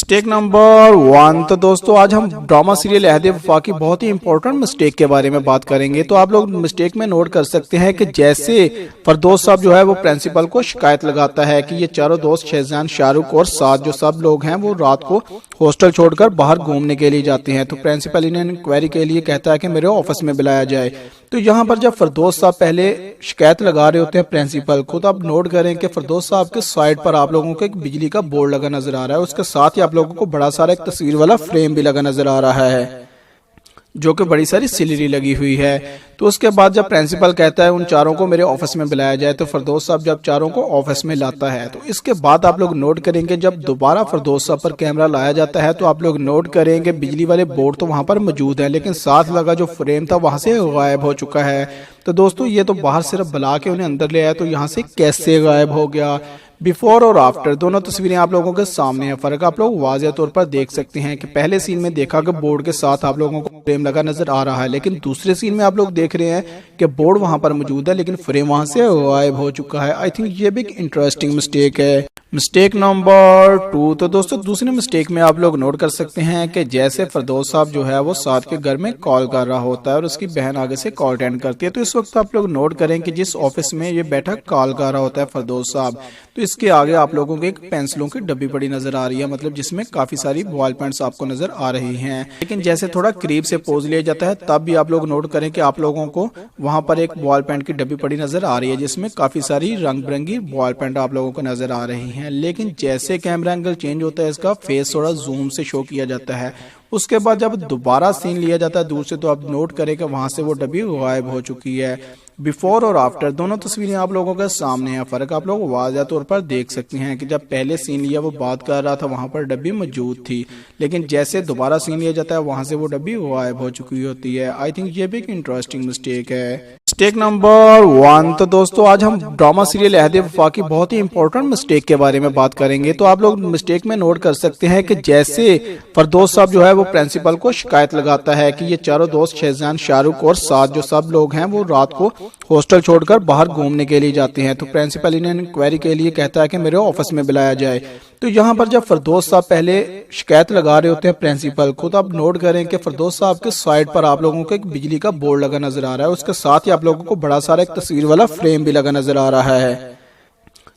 Mistake number 1 تو دوستو آج ہم ڈرامہ سیریل عہد وفا کی بہت ہی امپورٹنٹ مسٹیک کے بارے میں بات کریں گے۔ تو آپ لوگ مسٹیک میں نوٹ کر سکتے ہیں کہ جیسے فردوس صاحب جو ہے وہ پرنسپل کو شکایت لگاتا ہے کہ یہ چاروں دوست شہزان شاہ رخ اور ساتھ جو سب لوگ ہیں وہ رات کو ہاسٹل چھوڑ کر باہر گھومنے کے لیے جاتے ہیں، تو پرنسپل انہیں انکوائری کے لیے کہتا ہے کہ میرے آفس میں بلایا جائے۔ تو یہاں پر جب فردوس صاحب پہلے شکایت لگا رہے ہوتے ہیں پرنسپل کو، تو آپ نوٹ کریں کہ فردوس صاحب کے سائیڈ پر آپ لوگوں کو ایک بجلی کا بورڈ لگا نظر آ رہا ہے، اس کے ساتھ ہی آپ لوگوں کو بڑا سارا ایک تصویر والا فریم بھی لگا نظر آ رہا ہے جو کہ بڑی ساری سیلری لگی ہوئی ہے۔ تو اس کے بعد جب پرنسپل کہتا ہے ان چاروں کو میرے آفس میں بلایا جائے، تو فردوس صاحب جب چاروں کو آفس میں لاتا ہے، تو اس کے بعد آپ لوگ نوٹ کریں گے جب دوبارہ فردوس صاحب پر کیمرہ لایا جاتا ہے تو آپ لوگ نوٹ کریں گے بجلی والے بورڈ تو وہاں پر موجود ہے، لیکن ساتھ لگا جو فریم تھا وہاں سے غائب ہو چکا ہے۔ تو دوستو یہ تو باہر صرف بلا کے انہیں اندر لے آیا، تو یہاں سے کیسے غائب ہو گیا؟ بیفور اور آفٹر دونوں تصویریں آپ لوگوں کے سامنے ہیں، فرق آپ لوگ واضح طور پر دیکھ سکتے ہیں کہ پہلے سین میں دیکھا کہ بورڈ کے ساتھ آپ لوگوں کو فریم لگا نظر آ رہا ہے، لیکن دوسرے سین میں آپ لوگ دیکھ رہے ہیں کہ بورڈ وہاں پر موجود ہے لیکن فریم وہاں سے غائب ہو چکا ہے۔ آئی تھنک یہ بھی ایک انٹرسٹنگ مسٹیک ہے۔ مسٹیک نمبر 2 تو دوستو دوسری مسٹیک میں آپ لوگ نوٹ کر سکتے ہیں کہ جیسے فردوس صاحب جو ہے وہ ساتھ کے گھر میں کال کر رہا ہوتا ہے اور اس کی بہن آگے سے کال اٹینڈ کرتی ہے، تو اس وقت آپ لوگ نوٹ کریں کہ جس آفس میں یہ بیٹھا کال کر رہا ہوتا ہے فردوس صاحب، تو اس کے آگے آپ لوگوں کو ایک پینسلوں کی ڈبی پڑی نظر آ رہی ہے، مطلب جس میں کافی ساری بال پینٹس آپ کو نظر آ رہی ہیں، لیکن جیسے تھوڑا قریب سے پوز لیا جاتا ہے تب بھی آپ لوگ نوٹ کریں کہ آپ لوگوں کو وہاں پر ایک بال پینٹ کی ڈبی پڑی نظر آ رہی ہے جس میں کافی ساری رنگ برنگی بال پینٹ آپ لوگوں کو نظر آ رہی ہیں، لیکن جیسے کیمرہ اینگل چینج ہوتا ہے اس کا فیس تھوڑا زوم سے شو کیا جاتا ہے۔ اس کے بعد جب دوبارہ سین لیا جاتا ہے دور سے تو آپ نوٹ کریں کہ وہاں سے وہ ڈبی غائب ہو چکی ہے۔ بیفور اور آفٹر دونوں تصویریں آپ لوگوں کے سامنے ہیں، فرق آپ لوگ واضح طور پر دیکھ سکتے ہیں کہ جب پہلے سین لیا وہ بات کر رہا تھا وہاں پر ڈبی موجود تھی، لیکن جیسے دوبارہ سین لیا جاتا ہے وہاں سے وہ ڈبی غائب ہو چکی ہوتی ہے۔ آئی تھنک یہ بھی ایک انٹرسٹنگ مسٹیک ہے۔ مسٹیک نمبر 1 تو دوستو آج ہم ڈرامہ سیریل عہد وفا کی بہت ہی امپورٹنٹ مسٹیک کے بارے میں بات کریں گے۔ تو آپ لوگ مسٹیک میں نوٹ کر سکتے ہیں کہ جیسے فردوس صاحب جو ہے وہ پرنسپل کو شکایت لگاتا ہے کہ یہ چاروں دوست شہزان شاہ رخ اور ساتھ جو سب لوگ ہیں وہ رات کو ہاسٹل چھوڑ کر باہر گھومنے کے لیے جاتے ہیں، تو پرنسپل انہیں انکوائری کے لیے کہتا ہے کہ میرے آفس میں بلایا جائے۔ تو یہاں پر جب فردوس صاحب پہلے شکایت لگا رہے ہوتے ہیں پرنسپل کو، تو آپ نوٹ کریں کہ فردوس صاحب کے سائیڈ پر آپ لوگوں کو ایک بجلی کا بورڈ لگا نظر آ رہا ہے، اس کے ساتھ ہی آپ لوگوں کو بڑا سارا ایک تصویر والا فریم بھی لگا نظر آ رہا ہے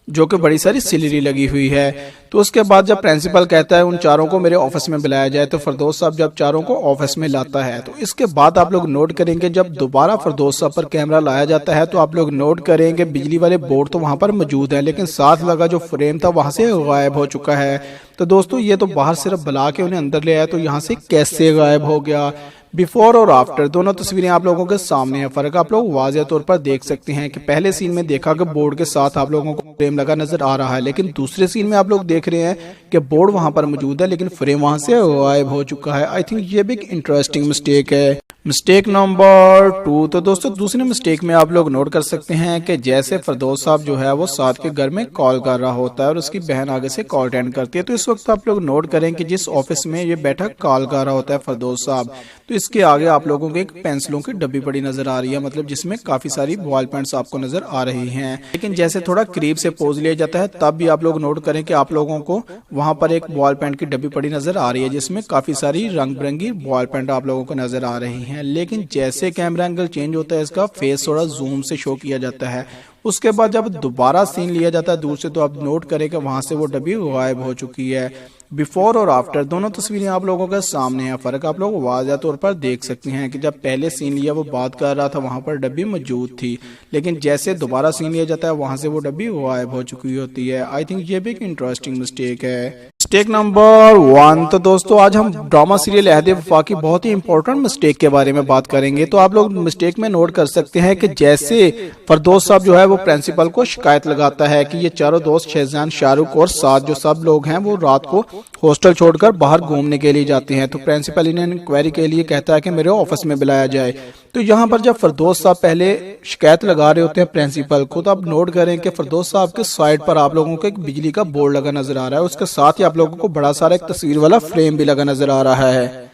جو کہ بڑی ساری سیلری لگی ہوئی ہے۔ تو اس کے بعد جب پرنسپل کہتا ہے ان چاروں کو میرے آفس میں بلایا جائے، تو فردوس صاحب جب چاروں کو آفس میں لاتا ہے، تو اس کے بعد آپ لوگ نوٹ کریں گے جب دوبارہ فردوس صاحب پر کیمرہ لایا جاتا ہے تو آپ لوگ نوٹ کریں گے بجلی والے بورڈ تو وہاں پر موجود ہے لیکن ساتھ لگا جو فریم تھا وہاں سے غائب ہو چکا ہے۔ تو دوستو یہ تو باہر صرف بلا کے انہیں اندر لے آیا، تو یہاں سے کیسے غائب ہو گیا؟ بیفور اور آفٹر دونوں تصویریں آپ لوگوں کے سامنے ہیں، فرق آپ لوگ واضح طور پر دیکھ سکتے ہیں کہ پہلے سین میں دیکھا کہ بورڈ کے ساتھ آپ لوگوں کو فریم لگا نظر آ رہا ہے، لیکن دوسرے سین میں آپ لوگ دیکھ رہے ہیں کہ بورڈ وہاں پر موجود ہے لیکن فریم وہاں سے غائب ہو چکا ہے۔ آئی تھنک یہ بھی ایک انٹرسٹنگ مسٹیک ہے۔ مسٹیک نمبر 2 تو دوستو دوسری مسٹیک میں آپ لوگ نوٹ کر سکتے ہیں کہ جیسے فردوس صاحب جو ہے وہ ساتھ کے گھر میں کال کر رہا ہوتا ہے اور اس کی بہن آگے سے کال اٹینڈ کرتی ہے، تو اس وقت آپ لوگ نوٹ کریں کہ جس آفس میں یہ بیٹھا کال کر رہا ہوتا ہے فردوس صاحب، تو اس کے آگے آپ لوگوں کو ایک پینسلوں کی ڈبی پڑی نظر آ رہی ہے، مطلب جس میں کافی ساری بال پینٹس آپ کو نظر آ رہی ہیں، لیکن جیسے تھوڑا قریب سے پوز لیا جاتا ہے تب بھی آپ لوگ نوٹ کریں کہ آپ لوگوں کو وہاں پر ایک بال پینٹ کی ڈبی پڑی نظر آ رہی ہے جس میں کافی ساری رنگ برنگی بال پینٹ آپ لوگوں کو نظر آ رہی ہیں، لیکن جیسے کیمرہ اینگل چینج ہوتا ہے اس کا فیس تھوڑا زوم سے شو کیا جاتا ہے۔ اس کے بعد جب دوبارہ سین لیا جاتا ہے دور سے تو آپ نوٹ کریں کہ وہاں سے وہ ڈبی غائب ہو چکی ہے۔ بیفور اور آفٹر دونوں تصویریں آپ لوگوں کے سامنے ہیں، فرق آپ لوگ واضح طور پر دیکھ سکتے ہیں کہ جب پہلے سین لیا وہ بات کر رہا تھا وہاں پر ڈبی موجود تھی، لیکن جیسے دوبارہ سین لیا جاتا ہے وہاں سے وہ ڈبی غائب ہو چکی ہوتی ہے۔ آئی تھنک یہ بھی ایک انٹرسٹنگ مسٹیک ہے۔ مسٹیک نمبر 1 تو دوستو آج ہم ڈرامہ سیریل عہد وفا کی بہت ہی امپورٹنٹ مسٹیک کے بارے میں بات کریں گے۔ تو آپ لوگ مسٹیک میں نوٹ کر سکتے ہیں کہ جیسے فردوس صاحب جو ہے وہ پرنسپل کو شکایت لگاتا ہے کہ یہ چاروں دوست شہزان شاہ رخ اور ساتھ جو سب لوگ ہیں وہ رات کو ہاسٹل چھوڑ کر باہر گھومنے کے لیے جاتے ہیں، تو پرنسپل انہیں انکوائری کے لیے کہتا ہے کہ میرے آفس میں بلایا جائے۔ تو یہاں پر جب فردوس صاحب پہلے شکایت لگا رہے ہوتے ہیں پرنسپل کو، تو آپ نوٹ کریں کہ فردوس صاحب کے سائیڈ پر آپ لوگوں کو ایک بجلی کا بورڈ لگا نظر آ رہا ہے، اس کے ساتھ ہی آپ لوگوں کو بڑا سارا ایک تصویر والا فریم بھی لگا نظر آ رہا ہے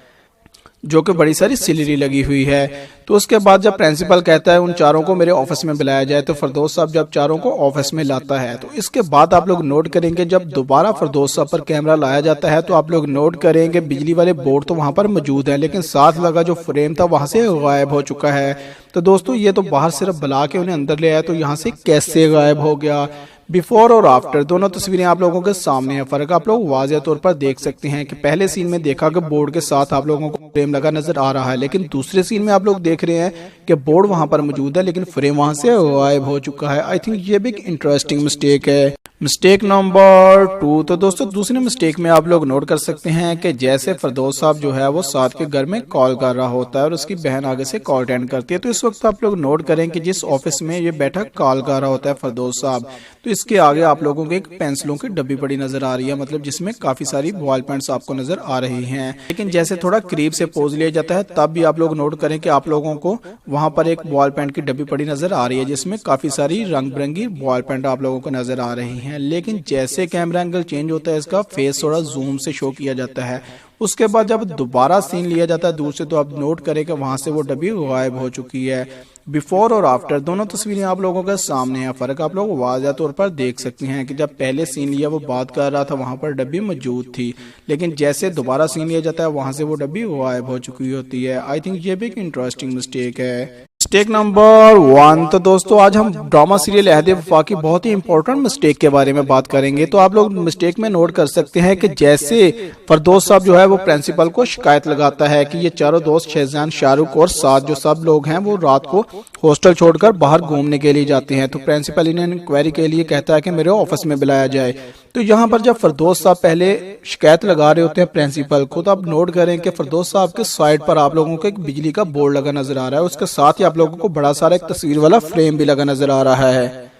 जो कि बड़ी सारी सिलरी लगी हुई है। तो उसके बाद जब प्रिंसिपल कहता है उन चारों को मेरे ऑफिस में बुलाया जाए, तो फरदौस साहब जब चारों को ऑफिस में लाता है, तो इसके बाद आप लोग नोट करेंगे जब दोबारा फरदौस साहब पर कैमरा लाया जाता है, तो आप लोग नोट करेंगे बिजली वाले बोर्ड तो वहां पर मौजूद है, लेकिन साथ लगा जो फ्रेम था वहां से गायब हो चुका है। तो दोस्तों ये तो बाहर सिर्फ बुला के उन्हें अंदर ले आया, तो यहाँ से कैसे गायब हो गया। बिफोर और आफ्टर दोनों तस्वीरें आप लोगों के सामने है। फर्क आप लोग वाज़ेह तौर पर देख सकते हैं कि पहले सीन में देखा कि बोर्ड के साथ आप लोगों को फ्रेम लगा नजर आ रहा है, लेकिन दूसरे सीन में आप लोग देख रहे हैं कि बोर्ड वहां पर मौजूद है लेकिन फ्रेम वहां से गायब हो चुका है। आई थिंक ये भी एक इंटरेस्टिंग मिस्टेक है। मिस्टेक नंबर 2, तो दोस्तों दूसरे मिस्टेक में आप लोग नोट कर सकते हैं कि जैसे फरदौस साहब जो है वो साथ के घर में कॉल कर रहा होता है और उसकी बहन आगे से कॉल अटेंड करती है, तो इस वक्त आप लोग नोट करें कि जिस ऑफिस में ये बैठा कॉल कर रहा होता है फरदौस साहब, तो इसके आगे आप लोगों को एक पेंसिलों की डब्बी पड़ी नजर आ रही है, मतलब जिसमें काफी सारी बॉल पेंट्स आपको नजर आ रही हैं। लेकिन जैसे थोड़ा करीब से पोज लिया जाता है तब भी आप लोग नोट करें कि आप लोगों को वहां पर एक बॉल पेंट की डब्बी पड़ी नजर आ रही है, जिसमें काफी सारी रंग बिरंगी बॉल पेंट आप लोगों को नजर आ रही हैं। लेकिन जैसे कैमरा एंगल चेंज होता है इसका फेस थोड़ा जूम से शो किया जाता है। उसके बाद जब दोबारा सीन लिया जाता है दूर से, तो आप नोट करें कि वहां से वो डब्बी गायब हो चुकी है। बिफोर और आफ्टर दोनों तस्वीरें आप लोगों के सामने है। फर्क आप लोग वाज़ेह तौर पर देख सकते हैं कि जब पहले सीन लिया वो बात कर रहा था वहां पर डब्बी मौजूद थी, लेकिन जैसे दोबारा सीन लिया जाता है वहां से वो डब्बी गायब हो चुकी होती है। आई थिंक ये भी एक इंटरेस्टिंग मिस्टेक है। मिस्टेक नंबर 1, तो दोस्तों आज हम ड्रामा सीरियल अहद वफा की बहुत ही इंपॉर्टेंट मिस्टेक के बारे में बात करेंगे। तो आप लोग मिस्टेक में नोट कर सकते हैं कि जैसे फरदौस साहब जो है वो प्रिंसिपल को शिकायत लगाता है कि ये चारों दोस्त शहजान, शाहरुख और साथ जो सब लोग हैं वो रात को हॉस्टल छोड़कर बाहर घूमने के लिए जाते हैं, तो प्रिंसिपल इन्हें इंक्वायरी के लिए कहता है कि मेरे ऑफिस में बुलाया जाए। तो यहाँ पर जब फरदौस साहब पहले शिकायत लगा रहे होते हैं प्रिंसिपल को, तो आप नोट करें कि फरदौस साहब के साइड पर आप लोगों को एक बिजली का बोर्ड लगा नजर आ रहा है, उसके साथ ही आप लोगों को बड़ा सारा एक तस्वीर वाला फ्रेम भी लगा नजर आ रहा है,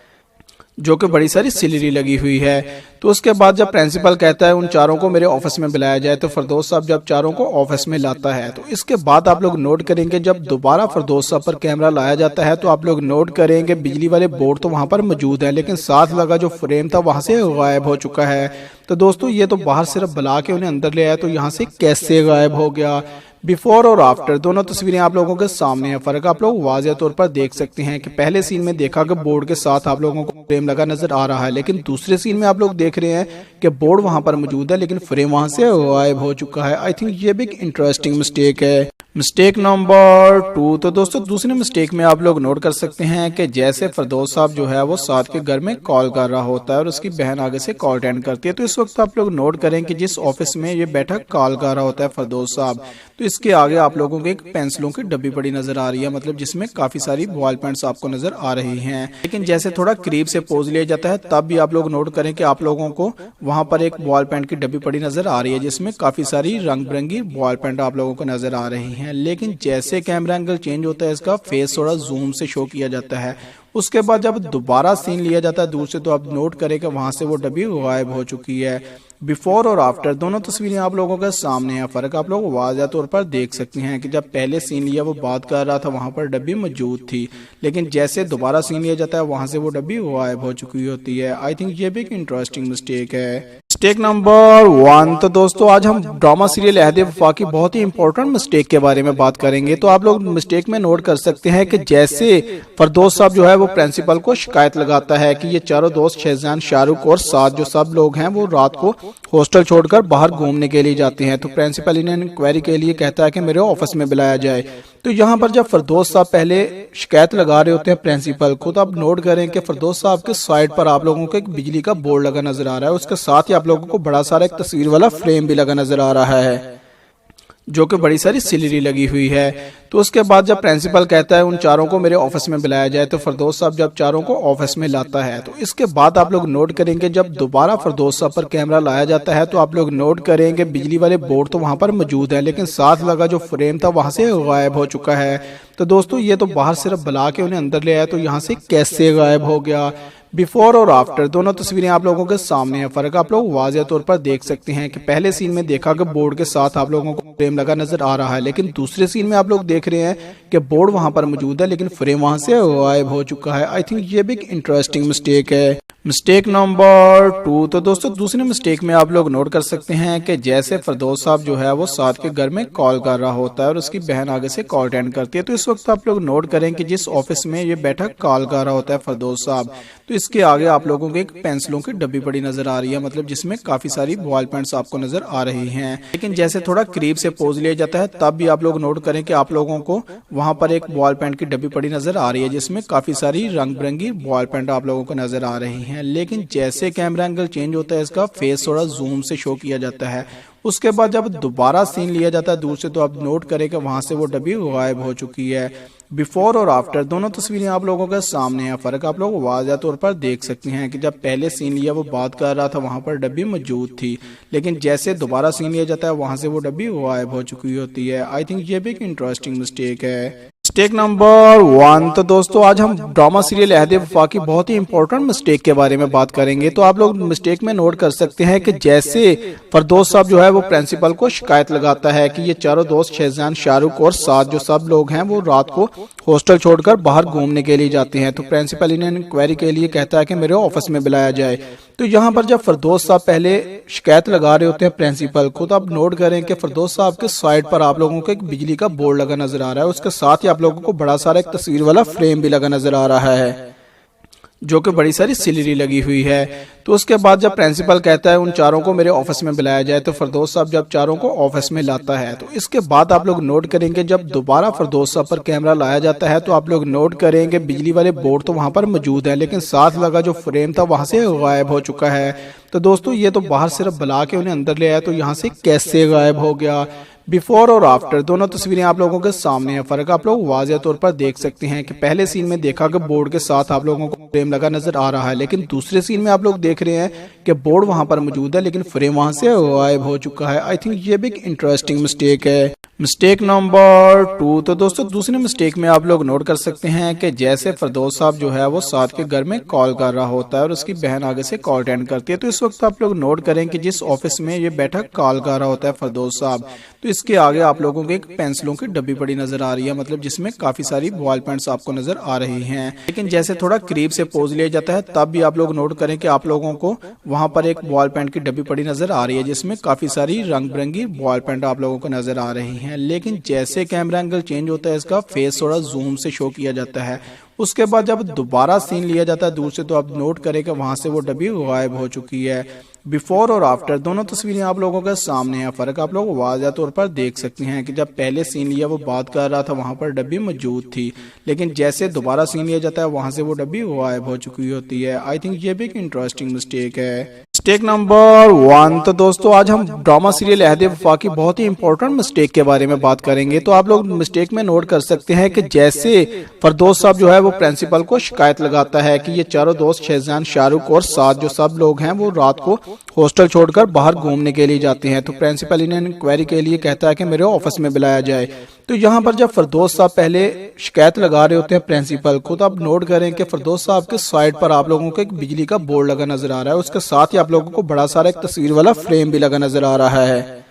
जो कि बड़ी सारी सिलरी लगी हुई है। तो उसके बाद जब प्रिंसिपल कहता है उन चारों को मेरे ऑफिस में बुलाया जाए, तो फरदौस साहब जब चारों को ऑफिस में लाता है, तो इसके बाद आप लोग नोट करेंगे जब दोबारा फरदौस साहब पर कैमरा लाया जाता है, तो आप लोग नोट करेंगे बिजली वाले बोर्ड तो वहां पर मौजूद है, लेकिन साथ लगा जो फ्रेम था वहां से गायब हो चुका है। तो दोस्तों ये तो बाहर सिर्फ बुला के उन्हें अंदर ले आया, तो यहाँ से कैसे गायब हो गया। बिफोर और आफ्टर दोनों तस्वीरें आप लोगों के सामने है। फर्क आप लोग वाज़ेह तौर पर देख सकते हैं कि पहले सीन में देखा कि बोर्ड के साथ आप लोगों को फ्रेम लगा नजर आ रहा है, लेकिन दूसरे सीन में आप लोग देख रहे हैं कि बोर्ड वहां पर मौजूद है लेकिन फ्रेम वहां से गायब हो चुका है। आई थिंक ये भी एक इंटरेस्टिंग मिस्टेक है। मिस्टेक नंबर 2, तो दोस्तों दूसरे मिस्टेक में आप लोग नोट कर सकते हैं कि जैसे फरदौस साहब जो है वो साथ के घर में कॉल कर रहा होता है और उसकी बहन आगे से कॉल अटेंड करती है, तो इस वक्त आप लोग नोट करें कि जिस ऑफिस में ये बैठा कॉल कर रहा होता है फरदौस साहब, तो इसके आगे आप लोगों को एक पेंसिलों की डब्बी पड़ी नजर आ रही है, मतलब जिसमें काफी सारी बॉल पेंट्स आपको नजर आ रही हैं। लेकिन जैसे थोड़ा करीब से पोज लिया जाता है तब भी आप लोग नोट करें कि आप लोगों को वहां पर एक बॉल पेंट की डब्बी पड़ी नजर आ रही है, जिसमें काफी सारी रंग बिरंगी बॉल पेंट आप लोगों को नजर आ रही हैं। लेकिन जैसे कैमरा एंगल चेंज होता है इसका फेस थोड़ा जूम से शो किया जाता है। उसके बाद जब दोबारा सीन लिया जाता है दूर से, तो आप नोट करें कि वहां से वो डब्बी गायब हो चुकी है। बिफोर और आफ्टर दोनों तस्वीरें आप लोगों के सामने है। फर्क आप लोग वाज़ेह तौर पर देख सकते हैं कि जब पहले सीन लिया वो बात कर रहा था वहां पर डब्बी मौजूद थी, लेकिन जैसे दोबारा सीन लिया जाता है वहां से वो डब्बी गायब हो चुकी होती है। आई थिंक ये भी एक इंटरेस्टिंग मिस्टेक है। मिस्टेक नंबर 1, तो दोस्तों आज हम ड्रामा सीरियल अहद वफा की बहुत ही इंपॉर्टेंट मिस्टेक के बारे में बात करेंगे। तो आप लोग मिस्टेक में नोट कर सकते हैं कि जैसे फरदौस साहब जो है वो प्रिंसिपल को शिकायत लगाता है कि ये चारों दोस्त शहजान, शाहरुख और साथ जो सब लोग हैं वो रात को हॉस्टल छोड़कर बाहर घूमने के लिए जाते हैं, तो प्रिंसिपल इन्हें इंक्वायरी के लिए कहता है कि मेरे ऑफिस में बुलाया जाए। तो यहाँ पर जब फरदौस साहब पहले शिकायत लगा रहे होते हैं प्रिंसिपल को, तो आप नोट करें कि फरदौस साहब के साइड पर आप लोगों को एक बिजली का बोर्ड लगा नजर आ रहा है, उसके साथ ही आप लोगों को बड़ा सारा एक तस्वीर वाला फ्रेम भी लगा नजर आ रहा है, जो कि बड़ी सारी सिलरी लगी हुई है। तो उसके बाद जब प्रिंसिपल कहता है उन चारों को मेरे ऑफिस में बुलाया जाए, तो फरदौस साहब जब चारों को ऑफिस में लाता है, तो इसके बाद आप लोग नोट करेंगे जब दोबारा फरदौस साहब पर कैमरा लाया जाता है, तो आप लोग नोट करेंगे बिजली वाले बोर्ड तो वहां पर मौजूद है, लेकिन साथ लगा जो फ्रेम था वहां से गायब हो चुका है। तो दोस्तों ये तो बाहर सिर्फ बुला के उन्हें अंदर ले आया, तो यहाँ से कैसे गायब हो गया। बिफोर और आफ्टर दोनों तस्वीरें आप लोगों के सामने है। फर्क आप लोग वाज़ेह तौर पर देख सकते हैं कि पहले सीन में देखा कि बोर्ड के साथ आप लोगों को फ्रेम लगा नजर आ रहा है, लेकिन दूसरे सीन में आप लोग देख रहे हैं कि बोर्ड वहां पर मौजूद है लेकिन फ्रेम वहां से गायब हो चुका है। आई थिंक ये भी एक इंटरेस्टिंग मिस्टेक है। Mistake number 2। तो दोस्तों दूसरी मिस्टेक में आप लोग नोट कर सकते हैं कि जैसे फरदौस साहब जो है वो साथ के घर में कॉल कर रहा होता है और उसकी बहन आगे से कॉल अटेंड करती है। तो इस वक्त आप लोग नोट करें कि जिस ऑफिस में ये बैठा कॉल कर रहा होता है फरदौस साहब, तो इसके आगे आप लोगों को एक पेंसिलों की डब्बी पड़ी नजर आ रही है, मतलब जिसमें काफी सारी बॉल पेंट्स आपको नजर आ रही हैं। लेकिन जैसे थोड़ा करीब से पोज लिया जाता है तब भी आप लोग नोट करें कि आप लोगों को वहां पर एक बॉल पेंट की डब्बी पड़ी नजर आ रही है, जिसमें काफी सारी रंग बिरंगी बॉल पेंट आप लोगों को नजर आ रही हैं। लेकिन जैसे कैमरा एंगल चेंज होता है इसका फेस थोड़ा जूम से शो किया जाता है। उसके बाद जब दोबारा सीन लिया जाता है दूर से, तो आप नोट करें कि वहां से वो डब्बी गायब हो चुकी है। बिफोर और आफ्टर दोनों तस्वीरें आप लोगों के सामने है। फर्क आप लोग वाज़ह तौर पर देख सकते हैं कि जब पहले सीन लिया वो बात कर रहा था वहां पर डब्बी मौजूद थी, लेकिन जैसे दोबारा सीन लिया जाता है वहां से वो डब्बी गायब हो चुकी होती है। आई थिंक ये भी एक इंटरेस्टिंग मिस्टेक है। Mistake number 1। तो दोस्तों आज हम ड्रामा सीरियल अहद वफा की बहुत ही इंपॉर्टेंट मिस्टेक के बारे में बात करेंगे। तो आप लोग मिस्टेक में नोट कर सकते हैं कि जैसे फरदौस साहब जो है वो प्रिंसिपल को शिकायत लगाता है कि ये चारों दोस्त शहजान, शाहरुख और साथ जो सब लोग हैं वो रात को हॉस्टल छोड़कर बाहर घूमने के लिए जाते हैं। तो प्रिंसिपल इन्हें इंक्वायरी के लिए कहता है कि मेरे ऑफिस में बुलाया जाए। तो यहाँ पर जब फरदौस साहब पहले शिकायत लगा रहे होते हैं प्रिंसिपल को, तो आप नोट करें कि फरदौस साहब के साइड पर आप लोगों को एक बिजली का बोर्ड लगा नजर आ रहा है। उसके साथ ही आप लोगों को बड़ा सारा एक तस्वीर वाला फ्रेम भी लगा नजर आ रहा है, जो कि बड़ी सारी सिलरी लगी हुई है। तो उसके बाद जब प्रिंसिपल कहता है उन चारों को मेरे ऑफिस में बुलाया जाए, तो फरदौस साहब जब चारों को ऑफिस में लाता है, तो इसके बाद आप लोग नोट करेंगे जब दोबारा फरदौस साहब पर कैमरा लाया जाता है, तो आप लोग नोट करेंगे बिजली वाले बोर्ड तो वहां पर मौजूद है, लेकिन साथ लगा जो फ्रेम था वहां से गायब हो चुका है। तो दोस्तों ये तो बाहर सिर्फ बुला के उन्हें अंदर ले आया, तो यहाँ से कैसे गायब हो गया। बिफोर और आफ्टर दोनों तस्वीरें आप लोगों के सामने है। फर्क आप लोग वाज़ह तौर पर देख सकते हैं कि पहले सीन में देखा कि बोर्ड के साथ आप लोगों को फ्रेम लगा नजर आ रहा है, लेकिन दूसरे सीन में आप लोग देख रहे हैं कि बोर्ड वहां पर मौजूद है लेकिन फ्रेम वहां से गायब हो चुका है। आई थिंक ये भी एक इंटरेस्टिंग मिस्टेक है। Mistake number 2। तो दोस्तों दूसरी मिस्टेक में आप लोग नोट कर सकते हैं कि जैसे फरदौस साहब जो है वो साथ के घर में कॉल कर रहा होता है और उसकी बहन आगे से कॉल अटेंड करती है। तो इस वक्त आप लोग नोट करें कि जिस ऑफिस में ये बैठा कॉल कर रहा होता है फरदौस साहब, तो इसके आगे आप लोगों को एक पेंसिलों की डब्बी पड़ी नजर आ रही है, मतलब जिसमें काफी सारी बॉल पेंट्स आपको नजर आ रही हैं। लेकिन जैसे थोड़ा करीब से पोज लिया जाता है तब भी आप लोग नोट करें कि आप लोगों को वहां पर एक बॉल पेंट की डब्बी पड़ी नजर आ रही है, जिसमें काफी सारी रंग बिरंगी बॉल पेंट आप लोगों को नजर आ रही हैं। लेकिन जैसे कैमरा एंगल चेंज होता है इसका फेस थोड़ा जूम से शो किया जाता है। उसके बाद जब दोबारा सीन लिया जाता है दूर से, तो आप नोट करें कि वहां से वो डब्बी गायब हो चुकी है। बिफोर और आफ्टर दोनों तस्वीरें आप लोगों के सामने है। फर्क आप लोग वाज़ह तौर पर देख सकते हैं कि जब पहले सीन लिया वो बात कर रहा था वहां पर डब्बी मौजूद थी, लेकिन जैसे दोबारा सीन लिया जाता है वहां से वो डब्बी गायब हो चुकी होती है। आई थिंक ये भी एक इंटरेस्टिंग मिस्टेक है। Mistake number 1। तो दोस्तों आज हम ड्रामा सीरियल अहद वफा की बहुत ही इंपॉर्टेंट मिस्टेक के बारे में बात करेंगे। तो आप लोग मिस्टेक में नोट कर सकते हैं कि जैसे फरदौस साहब जो है वो प्रिंसिपल को शिकायत लगाता है कि ये चारों दोस्त शहजान, शाहरुख और साथ जो सब लोग हैं वो रात को हॉस्टल छोड़कर बाहर घूमने के लिए जाते हैं। तो प्रिंसिपल इन्हें इंक्वायरी के लिए कहता है कि मेरे ऑफिस में बुलाया जाए। तो यहाँ पर जब फरदौस साहब पहले शिकायत लगा रहे होते हैं प्रिंसिपल को, तो आप नोट करें कि फरदौस साहब के साइड पर आप लोगों को एक बिजली का बोर्ड लगा नजर आ रहा है। उसके साथ ही आप लोगों को बड़ा सारा एक तस्वीर वाला फ्रेम भी लगा नजर आ रहा है,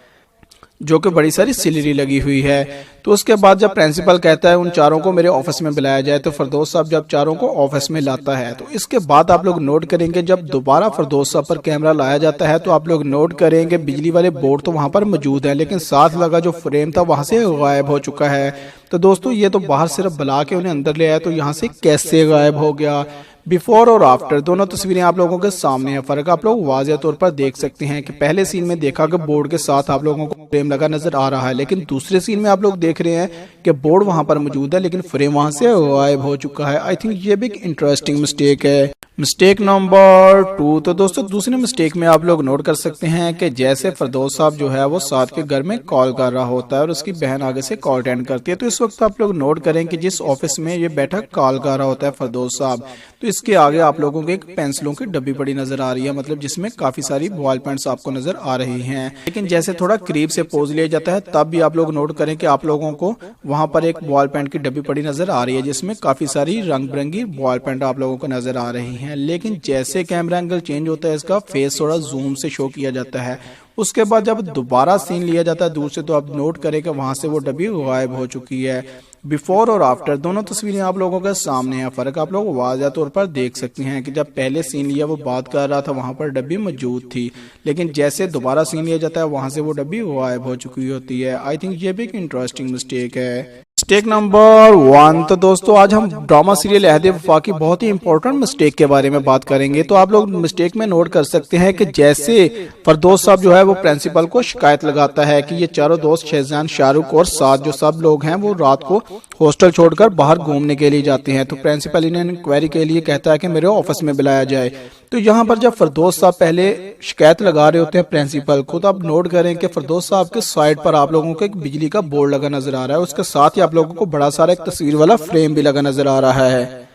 जो कि बड़ी सारी सिलरी लगी हुई है। तो उसके बाद जब प्रिंसिपल कहता है उन चारों को मेरे ऑफिस में बुलाया जाए, तो फरदौस साहब जब चारों को ऑफिस में लाता है, तो इसके बाद आप लोग नोट करेंगे जब दोबारा फरदौस साहब पर कैमरा लाया जाता है, तो आप लोग नोट करेंगे बिजली वाले बोर्ड तो वहां पर मौजूद है, लेकिन साथ लगा जो फ्रेम था वहां से गायब हो चुका है। तो दोस्तों ये तो बाहर सिर्फ बुला के उन्हें अंदर ले आया, तो यहाँ से कैसे गायब हो गया। बिफोर और आफ्टर दोनों तस्वीरें आप लोगों के सामने है। फर्क आप लोग वाज़ह तौर पर देख सकते हैं कि पहले सीन में देखा कि बोर्ड के साथ आप लोगों को फ्रेम लगा नजर आ रहा है, लेकिन दूसरे सीन में आप लोग देख रहे हैं कि बोर्ड वहां पर मौजूद है लेकिन फ्रेम वहां से गायब हो चुका है। आई थिंक ये भी एक इंटरेस्टिंग मिस्टेक है। Mistake number 2। तो दोस्तों दूसरी मिस्टेक में आप लोग नोट कर सकते हैं कि जैसे फरदौस साहब जो है वो साथ के घर में कॉल कर रहा होता है और उसकी बहन आगे से कॉल अटेंड करती है। तो इस वक्त आप लोग नोट करें कि जिस ऑफिस में ये बैठा कॉल कर रहा होता है फरदौस साहब, तो इसके आगे आप लोगों को एक पेंसिलों की डब्बी पड़ी नजर आ रही है, मतलब जिसमें काफी सारी बॉल पेंट्स आपको नजर आ रही हैं। लेकिन जैसे थोड़ा करीब से पोज लिया जाता है तब भी आप लोग नोट करें कि आप लोगों को वहां पर एक बॉल पेंट की डब्बी पड़ी नजर आ रही है, जिसमें काफी सारी रंग बिरंगी बॉल पेंट आप लोगों को नजर आ रही हैं। लेकिन जैसे कैमरा एंगल चेंज होता है इसका फेस थोड़ा जूम से शो किया जाता है। उसके बाद जब दोबारा सीन लिया जाता है दूर से तो आप नोट करें कि वहां से वो डब्बी गायब हो चुकी है। बिफोर और आफ्टर दोनों तस्वीरें आप लोगों के सामने हैं। फर्क आप लोग वाज़ह तौर पर देख सकते हैं कि जब पहले सीन लिया वो बात कर रहा था वहां पर डब्बी मौजूद थी, लेकिन जैसे दोबारा सीन लिया जाता है वहां से वो डब्बी गायब हो चुकी होती है। आई थिंक ये भी एक इंटरेस्टिंग मिस्टेक है। Mistake number 1। तो दोस्तों आज हम ड्रामा सीरियल अहद वफा की बहुत ही इंपॉर्टेंट मिस्टेक के बारे में बात करेंगे। तो आप लोग मिस्टेक में नोट कर सकते हैं कि जैसे फरदौस साहब जो है वो प्रिंसिपल को शिकायत लगाता है कि ये चारों दोस्त शहजान, शाहरुख और साथ जो सब लोग हैं वो रात को हॉस्टल छोड़कर बाहर घूमने के लिए जाते हैं, तो प्रिंसिपल इन्हें इंक्वायरी के लिए कहता है कि मेरे ऑफिस में बुलाया जाए। तो यहाँ पर जब फरदौस साहब पहले शिकायत लगा रहे होते हैं प्रिंसिपल को, तो आप नोट करें कि फरदौस साहब के साइड पर आप लोगों को एक बिजली का बोर्ड लगा नजर आ रहा है। उसके साथ ही आप लोगों को बड़ा सारा एक तस्वीर वाला फ्रेम भी लगा नजर आ रहा है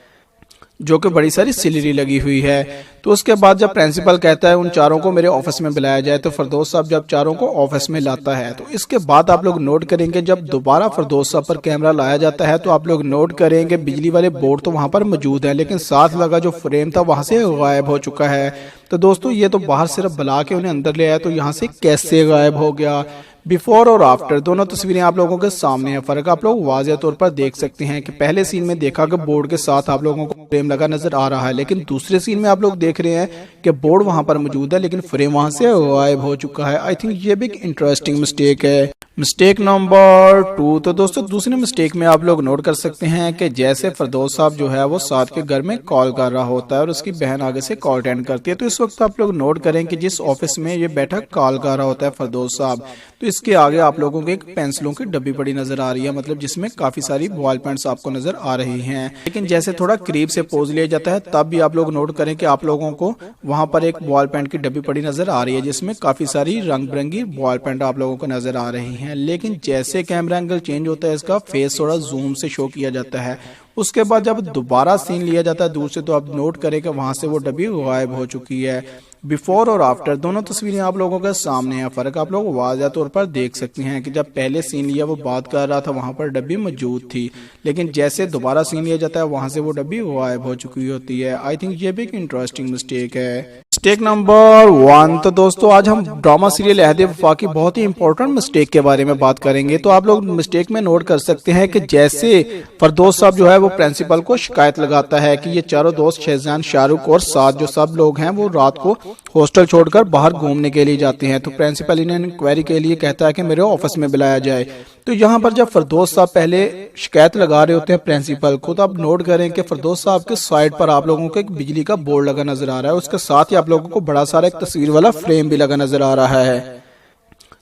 जो कि बड़ी सारी सिलरी लगी हुई है। तो उसके बाद जब प्रिंसिपल कहता है उन चारों को मेरे ऑफिस में बुलाया जाए, तो फरदौस साहब जब चारों को ऑफिस में लाता है, तो इसके बाद आप लोग नोट करेंगे जब दोबारा फरदौस साहब पर कैमरा लाया जाता है तो आप लोग नोट करेंगे बिजली वाले बोर्ड तो वहां पर मौजूद है, लेकिन साथ लगा जो फ्रेम था वहां से गायब हो चुका है। तो दोस्तों ये तो बाहर सिर्फ बुला के उन्हें अंदर ले आया, तो यहाँ से कैसे गायब हो गया। बिफोर और आफ्टर दोनों तस्वीरें आप लोगों के सामने हैं। फर्क आप लोग वाज़ह तौर पर देख सकते हैं कि पहले सीन में देखा कि बोर्ड के साथ आप लोगों को फ्रेम लगा नजर आ रहा है, लेकिन दूसरे सीन में आप लोग देख रहे हैं कि बोर्ड वहां पर मौजूद है लेकिन फ्रेम वहां से गायब हो चुका है। आई थिंक ये भी एक इंटरेस्टिंग मिस्टेक है। Mistake number 2। तो दोस्तों दूसरे मिस्टेक में आप लोग नोट कर सकते हैं कि जैसे फरदौस साहब जो है वो साथ के घर में कॉल कर रहा होता है और उसकी बहन आगे से कॉल अटेंड करती है, तो इस वक्त आप लोग नोट करें कि जिस ऑफिस में ये बैठा कॉल कर रहा होता है फरदौस साहब, तो इसके आगे आप लोगों को एक पेंसिलों की डब्बी पड़ी नजर आ रही है, मतलब जिसमें काफी सारी बॉल पेंट्स आपको नजर आ रही हैं। लेकिन जैसे थोड़ा करीब से पोज लिया जाता है तब भी आप लोग नोट करें कि आप लोगों को वहां पर एक बॉल पेंट की डब्बी पड़ी नजर आ रही है जिसमें काफी सारी रंग बिरंगी बॉल पेंट आप लोगों को नजर आ रही हैं। लेकिन जैसे कैमरा एंगल चेंज होता है इसका फेस थोड़ा जूम से शो किया जाता है। उसके बाद जब दोबारा सीन लिया जाता है दूर से तो आप नोट करें कि वहां से वो डब्बी गायब हो चुकी है। बिफोर और आफ्टर दोनों तस्वीरें आप लोगों के सामने हैं। फर्क आप लोग वाज़ह तौर पर देख सकते हैं कि जब पहले सीन लिया वो बात कर रहा था वहां पर डब्बी मौजूद थी, लेकिन जैसे दोबारा सीन लिया जाता है वहां से वो डब्बी गायब हो चुकी होती है। आई थिंक ये भी एक इंटरेस्टिंग मिस्टेक है। Mistake number 1। तो दोस्तों आज हम ड्रामा सीरियल अहद वफा की बहुत ही इंपॉर्टेंट मिस्टेक के बारे में बात करेंगे। तो आप लोग मिस्टेक में नोट कर सकते हैं कि जैसे फरदौस साहब जो है वो प्रिंसिपल को शिकायत लगाता है कि ये चारों दोस्त शहजान, शाहरुख और साथ जो सब लोग हैं वो रात को हॉस्टल छोड़कर बाहर घूमने के लिए जाते हैं, तो प्रिंसिपल इन्हें इंक्वायरी के लिए कहता है कि मेरे ऑफिस में बुलाया जाए। तो यहाँ पर जब फरदौस साहब पहले शिकायत लगा रहे होते हैं प्रिंसिपल को, तो आप नोट करें कि फरदौस साहब के साइड पर आप लोगों को एक बिजली का बोर्ड लगा नजर आ रहा है। उसके साथ ही आप लोगों को बड़ा सारा एक तस्वीर वाला फ्रेम भी लगा नजर आ रहा है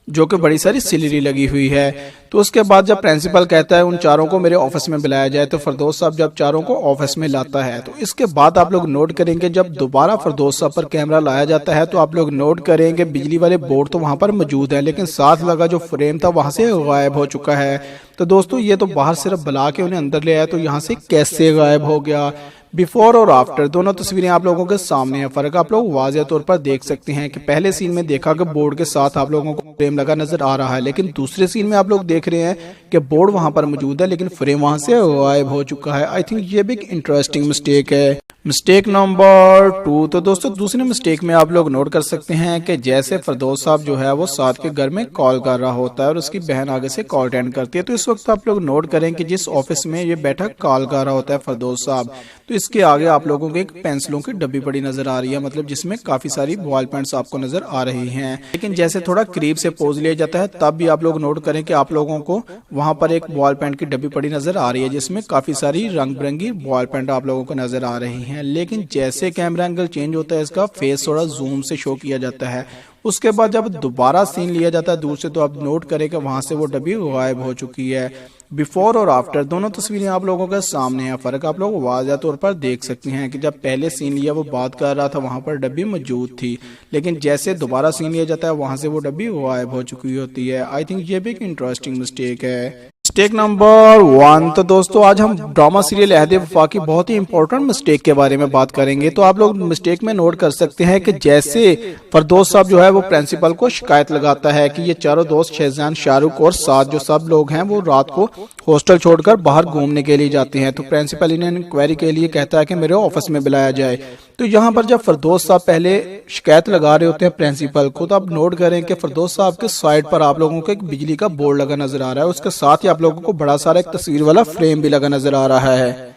जो कि बड़ी सारी सिलरी लगी हुई है। तो उसके बाद जब प्रिंसिपल कहता है उन चारों को मेरे ऑफिस में बुलाया जाए, तो फरदौस साहब जब चारों को ऑफिस में लाता है, तो इसके बाद आप लोग नोट करेंगे जब दोबारा फरदौस साहब पर कैमरा लाया जाता है तो आप लोग नोट करेंगे बिजली वाले बोर्ड तो वहां पर मौजूद है, लेकिन साथ लगा जो फ्रेम था वहां से गायब हो चुका है। तो दोस्तों ये तो बाहर सिर्फ बुला के उन्हें अंदर ले आया, तो यहाँ से कैसे गायब हो गया। बिफोर और आफ्टर दोनों तस्वीरें आप लोगों के सामने हैं। फर्क आप लोग वाज़ह तौर पर देख सकते हैं कि पहले सीन में देखा कि बोर्ड के साथ आप लोगों को फ्रेम लगा नजर आ रहा है, लेकिन दूसरे सीन में आप लोग देख रहे हैं कि बोर्ड वहां पर मौजूद है लेकिन फ्रेम वहां से गायब हो चुका है। आई थिंक ये भी एक इंटरेस्टिंग मिस्टेक है। Mistake number 2। तो दोस्तों दूसरे मिस्टेक में आप लोग नोट कर सकते हैं कि जैसे फरदौस साहब जो है वो साथ के घर में कॉल कर रहा होता है और उसकी बहन आगे से कॉल अटेंड करती है, तो इस वक्त आप लोग नोट करें कि जिस ऑफिस में ये बैठा कॉल कर रहा होता है फरदौस साहब, तो इसके आगे आप लोगों को एक पेंसिलों की डब्बी पड़ी नजर आ रही है, मतलब जिसमें काफी सारी बॉल पेंट्स आपको नजर आ रही हैं। लेकिन जैसे थोड़ा करीब से पोज लिया जाता है तब भी आप लोग नोट करें कि आप लोगों को वहां पर एक बॉल पेंट की डब्बी पड़ी नजर आ रही है जिसमें काफी सारी रंग बिरंगी बॉल पेंट आप लोगों को नजर आ रही हैं। लेकिन जैसे कैमरा एंगल चेंज होता है इसका फेस थोड़ा जूम से शो किया जाता है। उसके बाद जब दोबारा सीन लिया जाता है दूर से तो आप नोट करें कि वहां से वो डब्बी गायब हो चुकी है। बिफोर और आफ्टर दोनों तस्वीरें आप लोगों के सामने हैं। फर्क आप लोग वाज़ह तौर पर देख सकते हैं कि जब पहले सीन लिया वो बात कर रहा था वहां पर डब्बी मौजूद थी, लेकिन जैसे दोबारा सीन लिया जाता है वहां से वो डब्बी गायब हो चुकी होती है। आई थिंक ये भी एक इंटरेस्टिंग मिस्टेक है। Mistake number 1। तो दोस्तों आज हम ड्रामा सीरियल अहद वफा की बहुत ही इंपॉर्टेंट मिस्टेक के बारे में बात करेंगे। तो आप लोग मिस्टेक में नोट कर सकते हैं कि जैसे फरदौस साहब जो है वो प्रिंसिपल को शिकायत लगाता है कि ये चारों दोस्त शहजान, शाहरुख और साथ जो सब लोग हैं वो रात को हॉस्टल छोड़कर बाहर घूमने के लिए जाते हैं। तो प्रिंसिपल इन्हें इंक्वायरी के लिए कहता है कि मेरे ऑफिस में बुलाया जाए। तो यहाँ पर जब फरदौस साहब पहले शिकायत लगा रहे होते हैं प्रिंसिपल को, तो आप नोट करें कि फरदौस साहब के साइड पर आप लोगों को एक बिजली का बोर्ड लगा नजर आ रहा है। उसके साथ ही आप लोगों को बड़ा सारा एक तस्वीर वाला फ्रेम भी लगा नजर आ रहा है,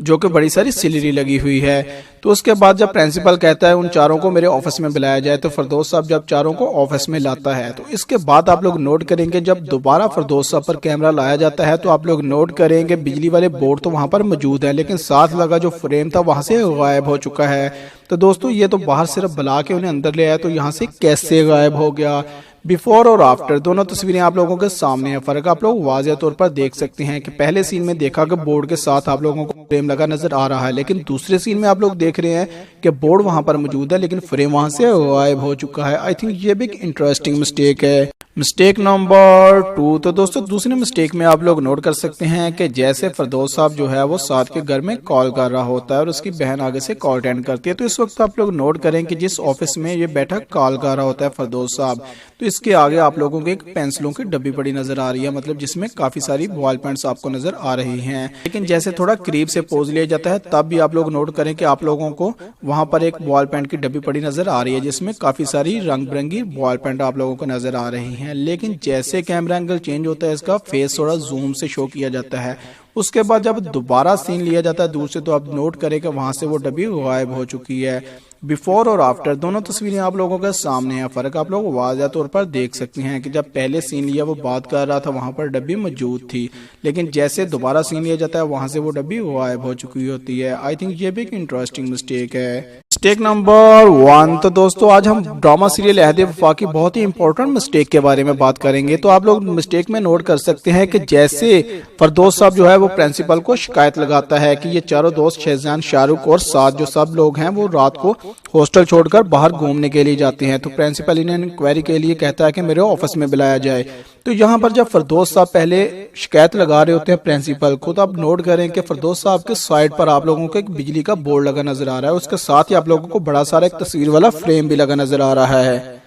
जो कि बड़ी सारी सिलरी लगी हुई है। तो उसके बाद जब प्रिंसिपल कहता है उन चारों को मेरे ऑफिस में बुलाया जाए, तो फरदौस साहब जब चारों को ऑफिस में लाता है, तो इसके बाद आप लोग नोट करेंगे जब दोबारा फरदौस साहब पर कैमरा लाया जाता है, तो आप लोग नोट करेंगे बिजली वाले बोर्ड तो वहां पर मौजूद है, लेकिन साथ लगा जो फ्रेम था वहां से गायब हो चुका है। तो दोस्तों ये तो बाहर सिर्फ बुला के उन्हें अंदर ले आया, तो यहाँ से कैसे गायब हो गया। बिफोर और आफ्टर दोनों तस्वीरें आप लोगों के सामने है। फर्क आप लोग वाज़ेह तौर पर देख सकते हैं कि पहले सीन में देखा कि बोर्ड के साथ आप लोगों को फ्रेम लगा नजर आ रहा है, लेकिन दूसरे सीन में आप लोग देख रहे हैं कि बोर्ड वहां पर मौजूद है लेकिन फ्रेम वहां से गायब हो चुका है। आई थिंक ये भी एक इंटरेस्टिंग मिस्टेक है। Mistake number 2। तो दोस्तों दूसरी मिस्टेक में आप लोग नोट कर सकते हैं कि जैसे फरदौस साहब जो है वो साथ के घर में कॉल कर रहा होता है और उसकी बहन आगे से कॉल अटेंड करती है। तो इस वक्त आप लोग नोट करें कि जिस ऑफिस में ये बैठा कॉल कर रहा होता है फरदौस साहब, तो इसके आगे आप लोगों को एक पेंसिलों की डब्बी पड़ी नजर आ रही है, मतलब जिसमें काफी सारी बॉल पेंट्स आपको नजर आ रही हैं। लेकिन जैसे थोड़ा करीब से पोज लिया जाता है तब भी आप लोग नोट करें कि आप लोगों को वहां पर एक बॉल पेंट की डब्बी पड़ी नजर आ रही है, जिसमें काफी सारी रंग बिरंगी बॉल पेंट आप लोगों को नजर आ रही हैं। लेकिन जैसे कैमरा एंगल चेंज होता है, इसका फेस थोड़ा जूम से शो किया जाता है। उसके बाद जब दोबारा सीन लिया जाता है दूर से, तो आप नोट करें कि वहां से वो डब्बी गायब हो चुकी है। बिफोर और आफ्टर दोनों तस्वीरें आप लोगों के सामने है। फर्क आप लोग वाज़ेह तौर पर देख सकते हैं कि जब पहले सीन लिया वो बात कर रहा था वहां पर डब्बी मौजूद थी, लेकिन जैसे दोबारा सीन लिया जाता है वहां से वो डब्बी गायब हो चुकी होती है। आई थिंक ये भी एक इंटरेस्टिंग मिस्टेक है। Mistake number 1। तो दोस्तों आज हम ड्रामा सीरियल अहद वफा की बहुत ही इंपॉर्टेंट मिस्टेक के बारे में बात करेंगे। तो आप लोग मिस्टेक में नोट कर सकते हैं कि जैसे फरदौस साहब जो है वो प्रिंसिपल को शिकायत लगाता है कि ये चारों दोस्त शहजान, शाहरुख और साथ जो सब लोग हैं वो रात को हॉस्टल छोड़कर बाहर घूमने के लिए जाते हैं। तो प्रिंसिपल इन्हें इंक्वायरी के लिए कहता है कि मेरे ऑफिस में बुलाया जाए। तो यहाँ पर जब फरदौस साहब पहले शिकायत लगा रहे होते हैं प्रिंसिपल को, तो आप नोट करें कि फरदौस साहब के साइड पर आप लोगों को एक बिजली का बोर्ड लगा नजर आ रहा है। उसके साथ ही आप लोगों को बड़ा सारा एक तस्वीर वाला फ्रेम भी लगा नजर आ रहा है,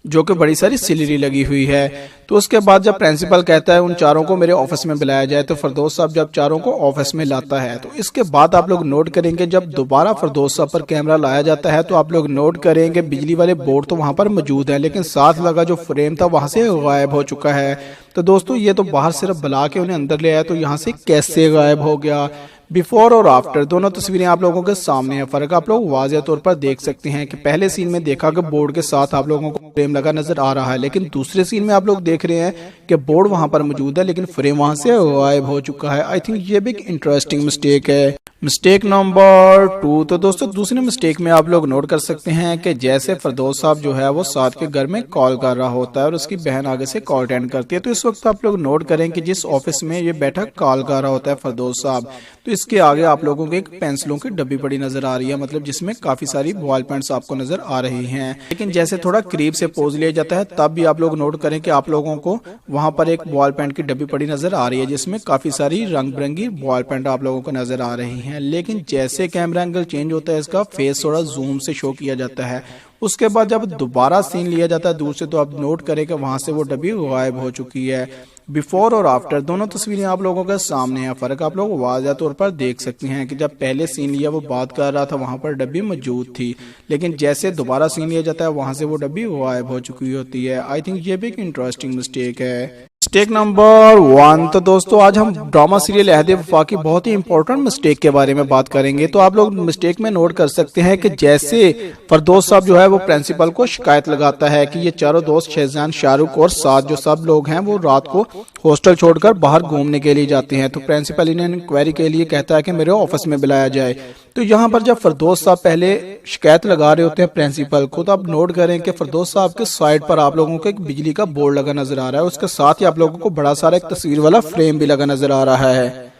जो कि बड़ी सारी सिलरी लगी हुई है। तो उसके बाद जब प्रिंसिपल कहता है उन चारों को मेरे ऑफिस में बुलाया जाए, तो फरदौस साहब जब चारों को ऑफिस में लाता है, तो इसके बाद आप लोग नोट करेंगे जब दोबारा फरदौस साहब पर कैमरा लाया जाता है, तो आप लोग नोट करेंगे बिजली वाले बोर्ड तो वहां पर मौजूद है, लेकिन साथ लगा जो फ्रेम था वहां से गायब हो चुका है। तो दोस्तों ये तो बाहर सिर्फ बुला के उन्हें अंदर ले आया, तो यहाँ से कैसे गायब हो गया। बिफोर और आफ्टर दोनों तस्वीरें आप लोगों के सामने है। फर्क आप लोग वाज़ेह तौर पर देख सकते हैं कि पहले सीन में देखा कि बोर्ड के साथ आप लोगों को फ्रेम लगा नजर आ रहा है, लेकिन दूसरे सीन में आप लोग देख रहे हैं कि बोर्ड वहां पर मौजूद है लेकिन फ्रेम वहां से गायब हो चुका है। आई थिंक ये भी एक इंटरेस्टिंग मिस्टेक है। Mistake number 2। तो दोस्तों दूसरी मिस्टेक में आप लोग नोट कर सकते हैं कि जैसे फरदौस साहब जो है वो साथ के घर में कॉल कर रहा होता है और उसकी बहन आगे से कॉल अटेंड करती है। तो इस वक्त आप लोग नोट करें कि जिस ऑफिस में ये बैठा कॉल कर रहा होता है फरदौस साहब, तो इसके आगे आप लोगों को एक पेंसिलों की डब्बी पड़ी नजर आ रही है, मतलब जिसमें काफी सारी बॉल पेंट्स आपको नजर आ रही हैं। लेकिन जैसे थोड़ा करीब से पोज लिया जाता है तब भी आप लोग नोट करें कि आप लोगों को वहां पर एक बॉल पेंट की डब्बी पड़ी नजर आ रही है, जिसमें काफी सारी रंग बिरंगी बॉल पेंट आप लोगों को नजर आ रही हैं। लेकिन जैसे कैमरा एंगल चेंज होता है, इसका फेस थोड़ा जूम से शो किया जाता है। उसके बाद जब दोबारा सीन लिया जाता है दूर से, तो आप नोट करें कि वहां से वो डब्बी गायब हो चुकी है। बिफोर और आफ्टर दोनों तस्वीरें आप लोगों के सामने है। फर्क आप लोग वाज़ेह तौर पर देख सकते हैं कि जब पहले सीन लिया वो बात कर रहा था वहां पर डब्बी मौजूद थी, लेकिन जैसे दोबारा सीन लिया जाता है वहां से वो डब्बी गायब हो चुकी होती है। आई थिंक ये भी एक इंटरेस्टिंग मिस्टेक है। Mistake number 1। तो दोस्तों आज हम ड्रामा सीरियल अहद वफा की बहुत ही इंपॉर्टेंट मिस्टेक के बारे में बात करेंगे। तो आप लोग मिस्टेक में नोट कर सकते हैं कि जैसे फरदौस साहब जो है वो प्रिंसिपल को शिकायत लगाता है कि ये चारों दोस्त शहजान, शाहरुख और साथ जो सब लोग हैं वो रात को हॉस्टल छोड़कर बाहर घूमने के लिए जाते हैं। तो प्रिंसिपल इन्हें इंक्वायरी के लिए कहता है कि मेरे ऑफिस में बुलाया जाए। तो यहाँ पर जब फरदौस साहब पहले शिकायत लगा रहे होते हैं प्रिंसिपल को, तो आप नोट करें कि फरदौस साहब के साइड पर आप लोगों को एक बिजली का बोर्ड लगा नजर आ रहा है। उसके साथ ही आप लोगों को बड़ा सारा एक तस्वीर वाला फ्रेम भी लगा नजर आ रहा है,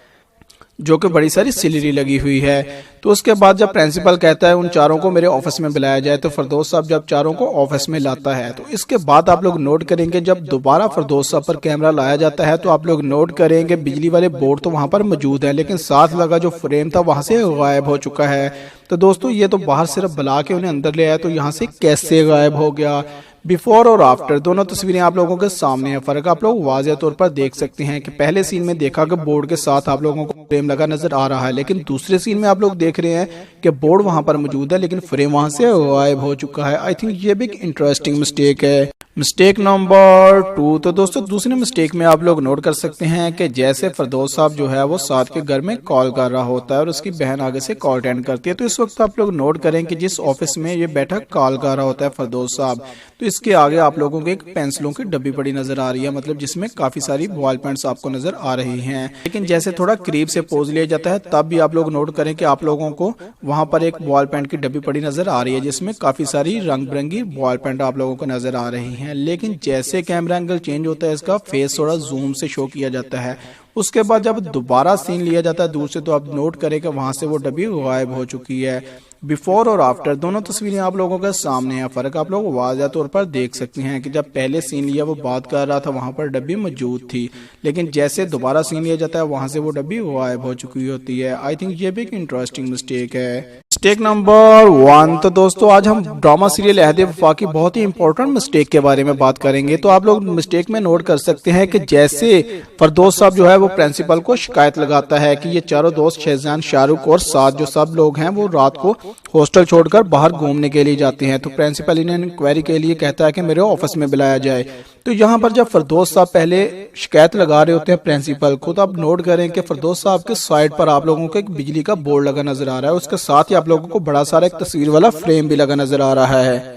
जो कि बड़ी सारी सिलरी लगी हुई है। तो उसके बाद जब प्रिंसिपल कहता है उन चारों को मेरे ऑफिस में बुलाया जाए, तो फिरदौस साहब जब चारों को ऑफिस में लाता है, तो इसके बाद आप लोग नोट करेंगे जब दोबारा फिरदौस साहब पर कैमरा लाया जाता है, तो आप लोग नोट करेंगे बिजली वाले बोर्ड तो वहां पर मौजूद है, लेकिन साथ लगा जो फ्रेम था वहां से गायब हो चुका है। तो दोस्तों ये तो बाहर सिर्फ बुला के उन्हें अंदर ले आया, तो यहाँ से कैसे गायब हो गया। बिफोर और आफ्टर दोनों तस्वीरें आप लोगों के सामने है। फर्क आप लोग वाज़ेह तौर पर देख सकते हैं कि पहले सीन में देखा कि बोर्ड के साथ आप लोगों को फ्रेम लगा नजर आ रहा है, लेकिन दूसरे सीन में आप लोग देख रहे हैं कि बोर्ड वहां पर मौजूद है लेकिन फ्रेम वहां से गायब हो चुका है। आई थिंक ये भी एक इंटरेस्टिंग मिस्टेक है। मिस्टेक नंबर 2, तो दोस्तों दूसरे मिस्टेक में आप लोग नोट कर सकते हैं कि जैसे फिरदौस साहब जो है वो साथ के घर में कॉल कर रहा होता है और उसकी बहन आगे से कॉल अटेंड करती है, तो इस वक्त आप लोग नोट करें कि जिस ऑफिस में ये बैठा कॉल कर रहा होता है फिरदौस साहब, तो इसके आगे आप लोगों को एक पेंसिलों की डब्बी पड़ी नजर आ रही है, मतलब जिसमें काफी सारी बॉल पेंट्स आपको नजर आ रही हैं। लेकिन जैसे थोड़ा करीब से पोज लिया जाता है तब भी आप लोग नोट करें कि आप लोगों को वहां पर एक बॉल पेंट की डब्बी पड़ी नजर आ रही है, जिसमें काफी सारी रंग बिरंगी बॉल पेंट आप लोगों को नजर आ रही हैं। लेकिन जैसे कैमरा एंगल चेंज होता है इसका फेस थोड़ा जूम से शो किया जाता है। उसके बाद जब दोबारा सीन लिया जाता है दूर से, तो आप नोट करें कि वहां से वो डब्बी गायब हो चुकी है। बिफोर और आफ्टर दोनों तस्वीरें आप लोगों के सामने है। फर्क आप लोग वाज़ेह तौर पर देख सकते हैं कि जब पहले सीन लिया वो बात कर रहा था वहां पर डब्बी मौजूद थी, लेकिन जैसे दोबारा सीन लिया जाता है वहां से वो डब्बी गायब हो चुकी होती है। आई थिंक ये भी एक इंटरेस्टिंग मिस्टेक है। मिस्टेक नंबर 1, तो दोस्तों आज हम ड्रामा सीरियल अहद वफा की बहुत ही इंपॉर्टेंट मिस्टेक के बारे में बात करेंगे। तो आप लोग मिस्टेक में नोट कर सकते हैं कि जैसे फिरदौस साहब जो है वो प्रिंसिपल को शिकायत लगाता है कि ये चारों दोस्त शहजान, शाहरुख और साथ जो सब लोग हैं वो रात को हॉस्टल छोड़कर बाहर घूमने के लिए जाते हैं, तो प्रिंसिपल इन्हें इंक्वायरी के लिए कहता है कि मेरे ऑफिस में बुलाया जाए। तो यहाँ पर जब फिरदौस साहब पहले शिकायत लगा रहे होते हैं प्रिंसिपल को, तो आप नोट करें कि फिरदौस साहब के साइड पर आप लोगों को एक बिजली का बोर्ड लगा नजर आ रहा है, उसके साथ ही आप लोगों को बड़ा सारा एक तस्वीर वाला फ्रेम भी लगा नजर आ रहा है,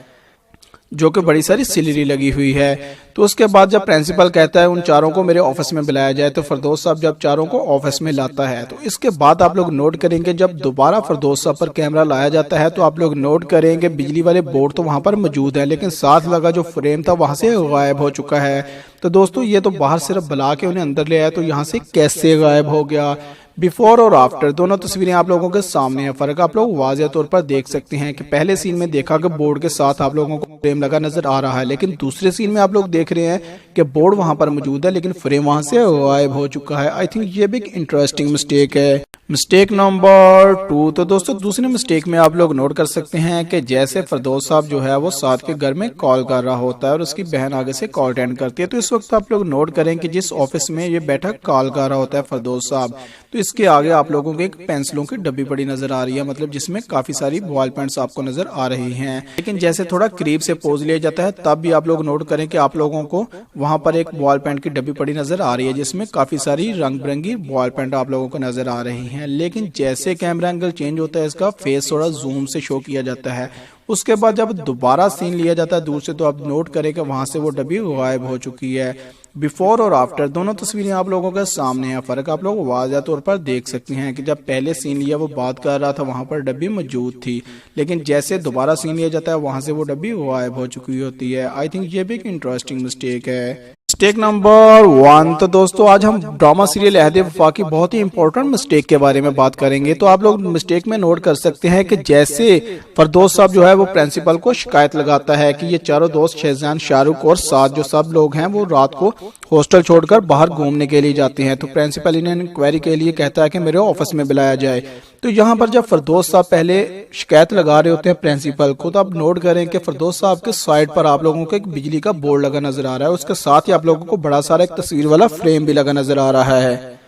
जो कि बड़ी सारी सिलरी लगी हुई है। तो उसके बाद जब प्रिंसिपल कहता है उन चारों को मेरे ऑफिस में बुलाया जाए, तो फिरदौस साहब जब चारों को ऑफिस में लाता है, तो इसके बाद आप लोग नोट करेंगे जब दोबारा फिरदौस साहब पर कैमरा लाया जाता है, तो आप लोग नोट करेंगे बिजली वाले बोर्ड तो वहां पर मौजूद है, लेकिन साथ लगा जो फ्रेम था वहां से गायब हो चुका है। तो दोस्तों ये तो बाहर सिर्फ बुला के उन्हें अंदर ले आया, तो यहाँ से कैसे गायब हो गया। बिफोर और आफ्टर दोनों तस्वीरें आप लोगों के सामने है। फर्क आप लोग वाज़ेह तौर पर देख सकते हैं कि पहले सीन में देखा कि बोर्ड के साथ आप लोगों को फ्रेम लगा नजर आ रहा है, लेकिन दूसरे सीन में आप लोग देख रहे हैं कि बोर्ड वहां पर मौजूद है लेकिन फ्रेम वहां से गायब हो चुका है। आई थिंक ये भी एक इंटरेस्टिंग मिस्टेक है। मिस्टेक नंबर 2, तो दोस्तों दूसरे मिस्टेक में आप लोग नोट कर सकते हैं कि जैसे फिरदौस साहब जो है वो साथ के घर में कॉल कर रहा होता है और उसकी बहन आगे से कॉल अटेंड करती है, तो इस वक्त आप लोग नोट करें कि जिस ऑफिस में ये बैठा कॉल कर रहा होता है फिरदौस साहब, तो इसके आगे आप लोगों को एक पेंसिलों की डब्बी पड़ी नजर आ रही है, मतलब जिसमें काफी सारी बॉल पेंट्स आपको नजर आ रही हैं। लेकिन जैसे थोड़ा करीब से पोज लिया जाता है तब भी आप लोग नोट करें कि आप लोगों को वहां पर एक बॉल पेंट की डब्बी पड़ी नजर आ रही है, जिसमें काफी सारी रंग बिरंगी बॉल पेंट आप लोगों को नजर आ रही हैं। लेकिन जैसे कैमरा एंगल चेंज होता है इसका फेस थोड़ा जूम से शो किया जाता है। उसके बाद जब दोबारा सीन लिया जाता है दूर से, तो आप नोट करें कि वहां से वो डब्बी गायब हो चुकी है। बिफोर और आफ्टर दोनों तस्वीरें आप लोगों के सामने है। फर्क आप लोग वाज़ेह तौर पर देख सकते हैं कि जब पहले सीन लिया वो बात कर रहा था वहां पर डब्बी मौजूद थी, लेकिन जैसे दोबारा सीन लिया जाता है वहां से वो डब्बी गायब हो चुकी होती है। आई थिंक ये भी एक इंटरेस्टिंग मिस्टेक है। मिस्टेक नंबर 1, तो दोस्तों आज हम ड्रामा सीरियल अहद वफा की बहुत ही इंपॉर्टेंट मिस्टेक के बारे में बात करेंगे। तो आप लोग मिस्टेक में नोट कर सकते हैं कि जैसे फिरदौस साहब जो है वो प्रिंसिपल को शिकायत लगाता है कि ये चारों दोस्त शहजान, शाहरुख और साथ जो सब लोग हैं वो रात को हॉस्टल छोड़कर बाहर घूमने के लिए जाते हैं, तो प्रिंसिपल इन्हें इंक्वायरी के लिए कहता है कि मेरे ऑफिस में बुलाया जाए। तो यहाँ पर जब फिरदौस साहब पहले शिकायत लगा रहे होते हैं प्रिंसिपल को, तो आप नोट करें कि फिरदौस साहब के साइड पर आप लोगों को एक बिजली का बोर्ड लगा नजर आ रहा है, उसके साथ ही आप लोगों को बड़ा सारा एक तस्वीर वाला फ्रेम भी लगा नजर आ रहा है,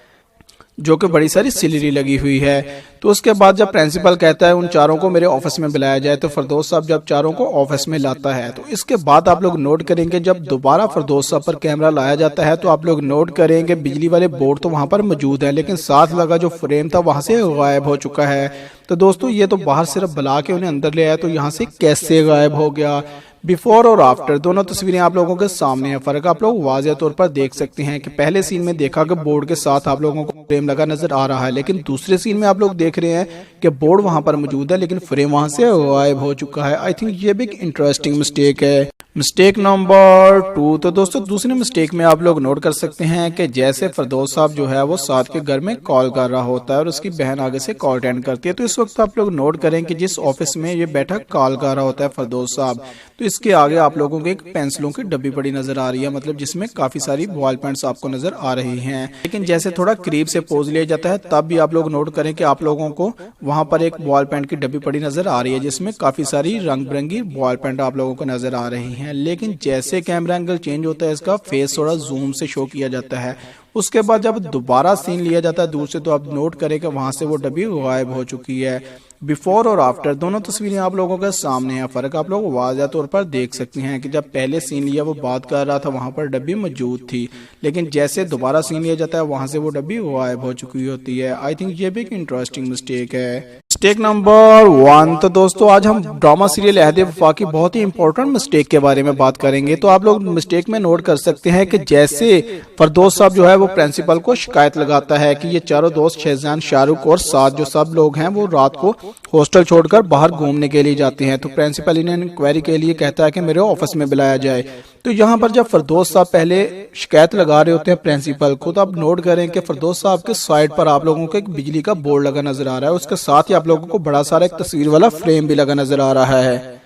जो कि बड़ी सारी सिलरी लगी हुई है। तो उसके बाद जब प्रिंसिपल कहता है उन चारों को मेरे ऑफिस में बुलाया जाए, तो फिरदौस साहब जब चारों को ऑफिस में लाता है, तो इसके बाद आप लोग नोट करेंगे जब दोबारा फिरदौस साहब पर कैमरा लाया जाता है, तो आप लोग नोट करेंगे बिजली वाले बोर्ड तो वहां पर मौजूद है, लेकिन साथ लगा जो फ्रेम था वहां से गायब हो चुका है। तो दोस्तों ये तो बाहर सिर्फ बुला के उन्हें अंदर ले आया, तो यहाँ से कैसे गायब हो गया। बिफोर और आफ्टर दोनों तस्वीरें आप लोगों के सामने है। फर्क आप लोग वाज़ेह तौर पर देख सकते हैं कि पहले सीन में देखा कि बोर्ड के साथ आप लोगों को फ्रेम लगा नजर आ रहा है, लेकिन दूसरे सीन में आप लोग देख रहे हैं कि बोर्ड वहां पर मौजूद है लेकिन फ्रेम वहां से गायब हो चुका है। आई थिंक ये भी एक इंटरेस्टिंग मिस्टेक है। Mistake number 2। तो दोस्तों दूसरी मिस्टेक में आप लोग नोट कर सकते हैं कि जैसे फरदौस साहब जो है वो साथ के घर में कॉल कर रहा होता है और उसकी बहन आगे से कॉल अटेंड करती है। तो इस वक्त आप लोग नोट करें कि जिस ऑफिस में ये बैठा कॉल कर रहा होता है फरदौस साहब, तो इसके आगे आप लोगों को एक पेंसिलों की डब्बी पड़ी नजर आ रही है, मतलब जिसमें काफी सारी बॉल पेंट्स आपको नजर आ रही हैं। लेकिन जैसे थोड़ा करीब से पोज लिया जाता है तब भी आप लोग नोट करें कि आप लोगों को वहां पर एक बॉल पेंट की डब्बी पड़ी नजर आ रही है, जिसमें काफी सारी रंग बिरंगी बॉल पेंट आप लोगों को नजर आ रही हैं। लेकिन जैसे कैमरा एंगल चेंज होता है इसका फेस थोड़ा जूम से शो किया जाता है। उसके बाद जब दोबारा सीन लिया जाता है दूर से, तो आप नोट करें कि वहां से वो डब्बी गायब हो चुकी है। बिफोर और आफ्टर दोनों तस्वीरें आप लोगों के सामने है। फर्क आप लोग वाज़ह तौर पर देख सकते हैं कि जब पहले सीन लिया वो बात कर रहा था वहां पर डब्बी मौजूद थी, लेकिन जैसे दोबारा सीन लिया जाता है वहां से वो डब्बी गायब हो चुकी होती है। आई थिंक ये भी एक इंटरेस्टिंग मिस्टेक है। Mistake number 1। तो दोस्तों आज हम ड्रामा सीरियल अहदे वफा की बहुत ही इंपॉर्टेंट मिस्टेक के बारे में बात करेंगे। तो आप लोग मिस्टेक में नोट कर सकते हैं कि जैसे फरदौस साहब जो है वो प्रिंसिपल को शिकायत लगाता है कि ये चारों दोस्त शहजान, शाहरुख और साथ जो सब लोग हैं वो रात को हॉस्टल छोड़कर बाहर घूमने के लिए जाते हैं। तो प्रिंसिपल इन्हें इंक्वायरी के लिए कहता है कि मेरे ऑफिस में बुलाया जाए। तो यहाँ पर जब फरदौस साहब पहले शिकायत लगा रहे होते हैं प्रिंसिपल को, तो आप नोट करें कि फरदौस साहब के साइड पर आप लोगों को एक बिजली का बोर्ड लगा नजर आ रहा है। उसके साथ ही आप लोगों को बड़ा सारा एक तस्वीर वाला फ्रेम भी लगा नजर आ रहा है,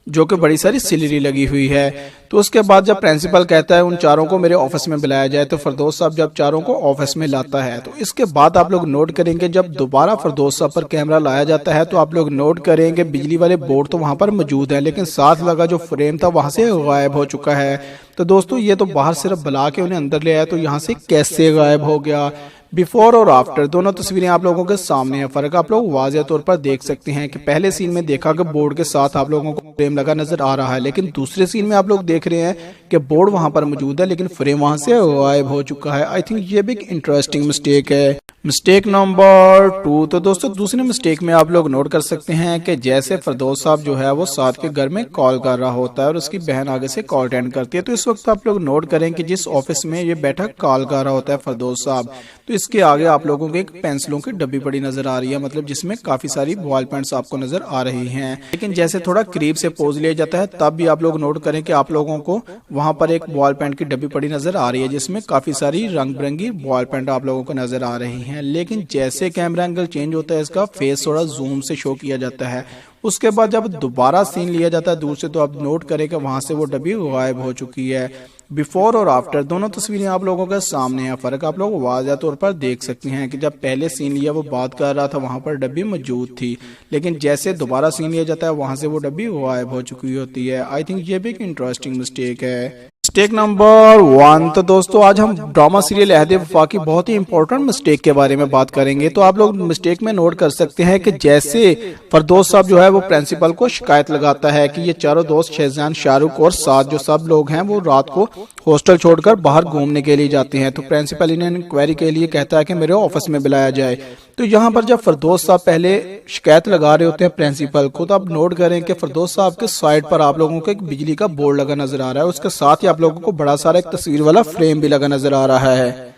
जो कि बड़ी सारी सिलरी लगी हुई है। तो उसके बाद जब प्रिंसिपल कहता है उन चारों को मेरे ऑफिस में बुलाया जाए, तो फरदौस साहब जब चारों को ऑफिस में लाता है, तो इसके बाद आप लोग नोट करेंगे जब दोबारा फरदौस साहब पर कैमरा लाया जाता है तो आप लोग नोट करेंगे बिजली वाले बोर्ड तो वहां पर मौजूद है, लेकिन साथ लगा जो फ्रेम था वहां से गायब हो चुका है। तो दोस्तों ये तो बाहर सिर्फ बुला के उन्हें अंदर ले आया, तो यहाँ से कैसे गायब हो गया। बिफोर और आफ्टर दोनों तस्वीरें आप लोगों के सामने है। फर्क आप लोग वाज़ह तौर पर देख सकते हैं कि पहले सीन में देखा कि बोर्ड के साथ आप लोगों को फ्रेम लगा नजर आ रहा है, लेकिन दूसरे सीन में आप लोग देख रहे हैं कि बोर्ड वहां पर मौजूद है लेकिन फ्रेम वहां से गायब हो चुका है। आई थिंक ये भी एक इंटरेस्टिंग मिस्टेक है। Mistake number 2। तो दोस्तों दूसरी मिस्टेक में आप लोग नोट कर सकते हैं कि जैसे फरदौस साहब जो है वो साथ के घर में कॉल कर रहा होता है और उसकी बहन आगे से कॉल अटेंड करती है। तो इस वक्त आप लोग नोट करें कि जिस ऑफिस में ये बैठा कॉल कर रहा होता है फरदौस साहब, तो इसके आगे आप लोगों को एक पेंसिलों की डब्बी पड़ी नजर आ रही है, मतलब जिसमें काफी सारी बॉल पेंट्स आपको नजर आ रही हैं। लेकिन जैसे थोड़ा करीब से पोज लिया जाता है तब भी आप लोग नोट करें कि आप लोगों को वहां पर एक बॉल पेंट की डब्बी पड़ी नजर आ रही है, जिसमें काफी सारी रंग बिरंगी बॉल पेंट आप लोगों को नजर आ रही हैं। लेकिन जैसे कैमरा एंगल चेंज होता है इसका फेस थोड़ा जूम से शो किया जाता है। उसके बाद जब दोबारा सीन लिया जाता है दूर से, तो आप नोट करें कि वहां से वो डब्बी गायब हो चुकी है। बिफोर और आफ्टर दोनों तस्वीरें आप लोगों के सामने है। फर्क आप लोग वाज़ह तौर पर देख सकते हैं कि जब पहले सीन लिया वो बात कर रहा था वहां पर डब्बी मौजूद थी, लेकिन जैसे दोबारा सीन लिया जाता है वहां से वो डब्बी गायब हो चुकी होती है। आई थिंक ये भी एक इंटरेस्टिंग मिस्टेक है। Mistake number 1। तो दोस्तों आज हम ड्रामा सीरियल अहदे वफा की बहुत ही इंपॉर्टेंट मिस्टेक के बारे में बात करेंगे। तो आप लोग मिस्टेक में नोट कर सकते हैं कि जैसे फरदौस साहब जो है वो प्रिंसिपल को शिकायत लगाता है कि ये चारों दोस्त शहजान, शाहरुख और साथ जो सब लोग हैं वो रात को हॉस्टल छोड़कर बाहर घूमने के लिए जाते हैं। तो प्रिंसिपल इन्हें इंक्वायरी के लिए कहता है कि मेरे ऑफिस में बुलाया जाए। तो यहाँ पर जब फरदौस साहब पहले शिकायत लगा रहे होते हैं प्रिंसिपल को, तो आप नोट करें कि फरदौस साहब के साइड पर आप लोगों को एक बिजली का बोर्ड लगा नजर आ रहा है। उसके साथ ही आप लोगों को बड़ा सारा एक तस्वीर वाला फ्रेम भी लगा नजर आ रहा है,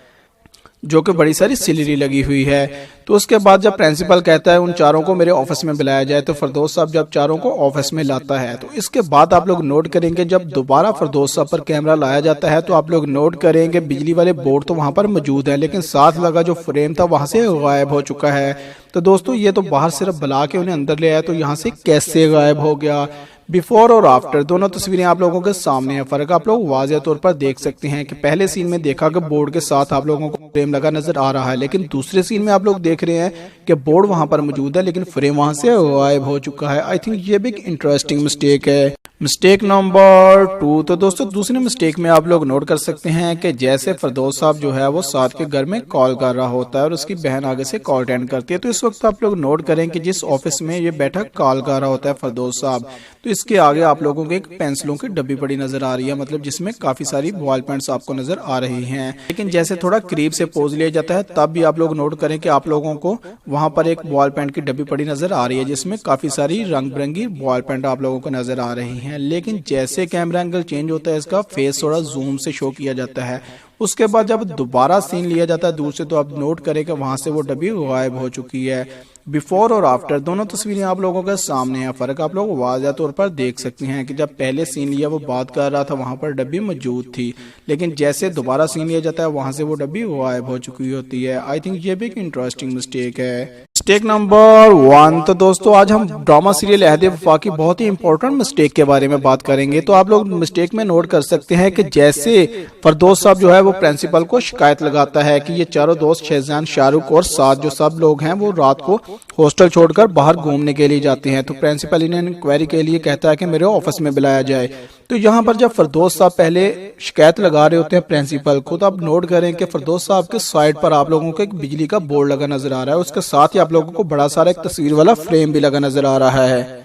जो कि बड़ी सारी सिलरी लगी हुई है। तो उसके बाद जब प्रिंसिपल कहता है उन चारों को मेरे ऑफिस में बुलाया जाए, तो फरदौस साहब जब चारों को ऑफिस में लाता है, तो इसके बाद आप लोग नोट करेंगे जब दोबारा फरदौस साहब पर कैमरा लाया जाता है, तो आप लोग नोट करेंगे बिजली वाले बोर्ड तो वहां पर मौजूद है, लेकिन साथ लगा जो फ्रेम था वहां से गायब हो चुका है। तो दोस्तों ये तो बाहर सिर्फ बुला के उन्हें अंदर ले आया, तो यहाँ से कैसे गायब हो गया। बिफोर और आफ्टर दोनों तस्वीरें आप लोगों के सामने है। फर्क आप लोग वाज़ह तौर पर देख सकते हैं कि पहले सीन में देखा कि बोर्ड के साथ आप लोगों को फ्रेम लगा नजर आ रहा है, लेकिन दूसरे सीन में आप लोग देख रहे हैं कि बोर्ड वहां पर मौजूद है लेकिन फ्रेम वहां से गायब हो चुका है। आई थिंक ये भी एक इंटरेस्टिंग मिस्टेक है। Mistake number 2। तो दोस्तों दूसरी मिस्टेक में आप लोग नोट कर सकते हैं कि जैसे फरदौस साहब जो है वो साथ के घर में कॉल कर रहा होता है और उसकी बहन आगे से कॉल अटेंड करती है। तो इस वक्त आप लोग नोट करें कि जिस ऑफिस में ये बैठा कॉल कर रहा होता है फरदौस साहब, तो इसके आगे आप लोगों को एक पेंसिलों की डब्बी पड़ी नजर आ रही है, मतलब जिसमें काफी सारी बॉल पेंट्स आपको नजर आ रही हैं। लेकिन जैसे थोड़ा करीब से पोज लिया जाता है तब भी आप लोग नोट करें कि आप लोगों को वहां पर एक बॉल पेंट की डब्बी पड़ी नजर आ रही है, जिसमें काफी सारी रंग बिरंगी बॉल पेंट आप लोगों को नजर आ रही हैं। ہیں، لیکن جیسے کیمرہ اینگل چینج ہوتا ہے اس کا فیس تھوڑا زوم سے شو کیا جاتا ہے۔ اس کے بعد جب دوبارہ سین لیا جاتا ہے دور سے تو آپ نوٹ کریں کہ وہاں سے وہ ڈبی غائب ہو چکی ہے۔ بیفور اور آفٹر دونوں تصویریں آپ لوگوں کے سامنے ہیں، فرق آپ لوگ واضح طور پر دیکھ سکتے ہیں کہ جب پہلے سین لیا وہ بات کر رہا تھا وہاں پر ڈبی موجود تھی، لیکن جیسے دوبارہ سین لیا جاتا ہے وہاں سے وہ ڈبی غائب ہو چکی ہوتی ہے۔ آئی تھنک یہ بھی ایک انٹرسٹنگ مسٹیک ہے۔ مسٹیک نمبر 1، تو دوستو آج ہم ڈرامہ سیریل عہد وفا کی بہت ہی امپورٹنٹ مسٹیک کے بارے میں بات کریں گے۔ تو آپ لوگ مسٹیک میں نوٹ کر سکتے ہیں کہ جیسے فردوس صاحب جو ہے وہ پرنسپل کو شکایت لگاتا ہے کہ یہ چاروں دوست شہزان شاہ رخ اور ساتھ جو سب لوگ ہیں وہ رات کو ہاسٹل چھوڑ کر باہر گھومنے کے لیے جاتے ہیں، تو پرنسپل انہیں انکوائری کے لیے کہتا ہے کہ میرے آفس میں بلایا جائے۔ تو یہاں پر جب فردوس صاحب پہلے شکایت لگا رہے ہوتے ہیں پرنسپل کو، تو آپ نوٹ کریں کہ فردوس صاحب کے سائڈ پر آپ لوگوں کو ایک بجلی کا بورڈ لگا نظر آ رہا ہے، اس کے ساتھ ہی آپ لوگوں کو بڑا سارا ایک تصویر والا فریم بھی لگا نظر آ رہا ہے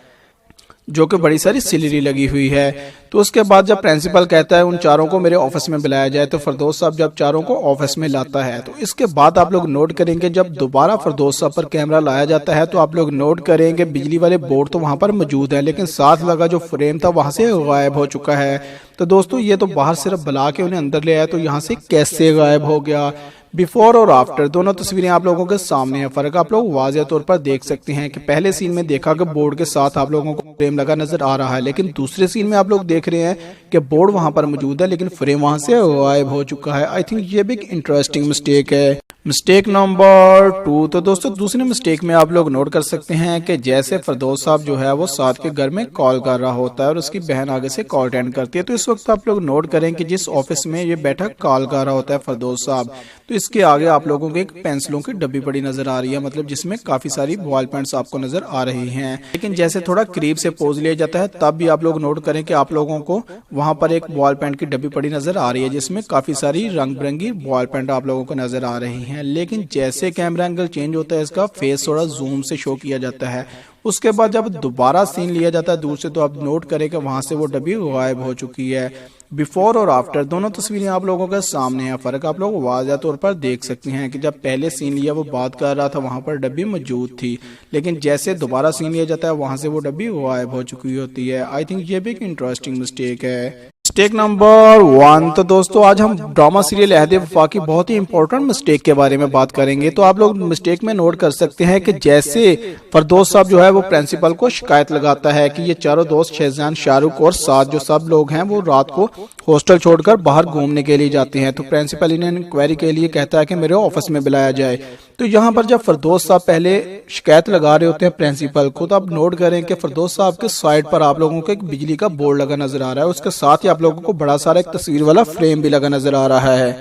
جو کہ بڑی ساری سیلری لگی ہوئی ہے۔ تو اس کے بعد جب پرنسپل کہتا ہے ان چاروں کو میرے آفس میں بلایا جائے، تو فردوس صاحب جب چاروں کو آفس میں لاتا ہے، تو اس کے بعد آپ لوگ نوٹ کریں گے جب دوبارہ فردوس صاحب پر کیمرہ لایا جاتا ہے تو آپ لوگ نوٹ کریں گے بجلی والے بورڈ تو وہاں پر موجود ہے، لیکن ساتھ لگا جو فریم تھا وہاں سے غائب ہو چکا ہے۔ تو دوستو یہ تو باہر صرف بلا کے انہیں اندر لے آیا، تو یہاں سے کیسے غائب ہو گیا؟ بیفور اور آفٹر دونوں تصویریں آپ لوگوں کے سامنے ہیں، فرق آپ لوگ واضح طور پر دیکھ سکتے ہیں کہ پہلے سین میں دیکھا کہ بورڈ کے ساتھ آپ لوگوں کو فریم لگا نظر آ رہا ہے، لیکن دوسرے سین میں آپ لوگ دیکھ رہے ہیں کہ بورڈ وہاں پر موجود ہے لیکن فریم وہاں سے غائب ہو چکا ہے۔ آئی تھنک یہ بھی ایک انٹرسٹنگ مسٹیک ہے۔ مسٹیک نمبر 2، تو دوستو دوسرے مسٹیک میں آپ لوگ نوٹ کر سکتے ہیں کہ جیسے فردوس صاحب جو ہے وہ ساتھ کے گھر میں کال کر رہا ہوتا ہے اور اس کی بہن آگے سے کال اٹینڈ کرتی ہے، تو اس وقت آپ لوگ نوٹ کریں کہ جس آفس میں یہ بیٹھا کال کر رہا ہوتا ہے فردوس صاحب، تو اس کے آگے آپ لوگوں کو ایک پینسلوں کی ڈبی پڑی نظر آ رہی ہے، مطلب جس میں کافی ساری بال پینٹس آپ کو نظر آ رہی ہیں، لیکن جیسے تھوڑا قریب سے پوز لیا جاتا ہے تب بھی آپ لوگ نوٹ کریں کہ آپ لوگوں کو وہاں پر ایک بال پینٹ کی ڈبی پڑی نظر آ رہی ہے جس میں کافی ساری رنگ برنگی بال پینٹ آپ لوگوں کو نظر آ رہی ہیں، لیکن جیسے کیمرہ اینگل چینج ہوتا ہے اس کا فیس تھوڑا زوم سے شو کیا جاتا ہے۔ اس کے بعد جب دوبارہ سین لیا جاتا ہے دور سے تو آپ نوٹ کریں کہ وہاں سے وہ ڈبی غائب ہو چکی ہے۔ بیفور اور آفٹر دونوں تصویریں آپ لوگوں کے سامنے ہیں، فرق آپ لوگ واضح طور پر دیکھ سکتے ہیں کہ جب پہلے سین لیا وہ بات کر رہا تھا وہاں پر ڈبی موجود تھی، لیکن جیسے دوبارہ سین لیا جاتا ہے وہاں سے وہ ڈبی غائب ہو چکی ہوتی ہے۔ آئی تھنک یہ بھی ایک انٹرسٹنگ مسٹیک ہے۔ مسٹیک نمبر 1، تو دوستو آج ہم ڈرامہ سیریل عہد وفا کی بہت ہی امپورٹنٹ مسٹیک کے بارے میں بات کریں گے۔ تو آپ لوگ مسٹیک میں نوٹ کر سکتے ہیں کہ جیسے فردوس صاحب جو ہے وہ پرنسپل کو شکایت لگاتا ہے کہ یہ چاروں دوست شہزان شاہ رخ اور ساتھ جو سب لوگ ہیں وہ رات کو ہاسٹل چھوڑ کر باہر گھومنے کے لیے جاتے ہیں، تو پرنسپل انہیں انکوائری کے لیے کہتا ہے کہ میرے آفس میں بلایا جائے۔ تو یہاں پر جب فردوس صاحب پہلے شکایت لگا رہے ہوتے ہیں پرنسپل کو، تو آپ نوٹ کریں کہ فردوس صاحب کے سائڈ پر آپ لوگوں کو ایک بجلی کا بورڈ لگا نظر آ رہا ہے، اس کے ساتھ ہی آپ لوگوں کو بڑا سارا ایک تصویر والا فریم بھی لگا نظر آ رہا ہے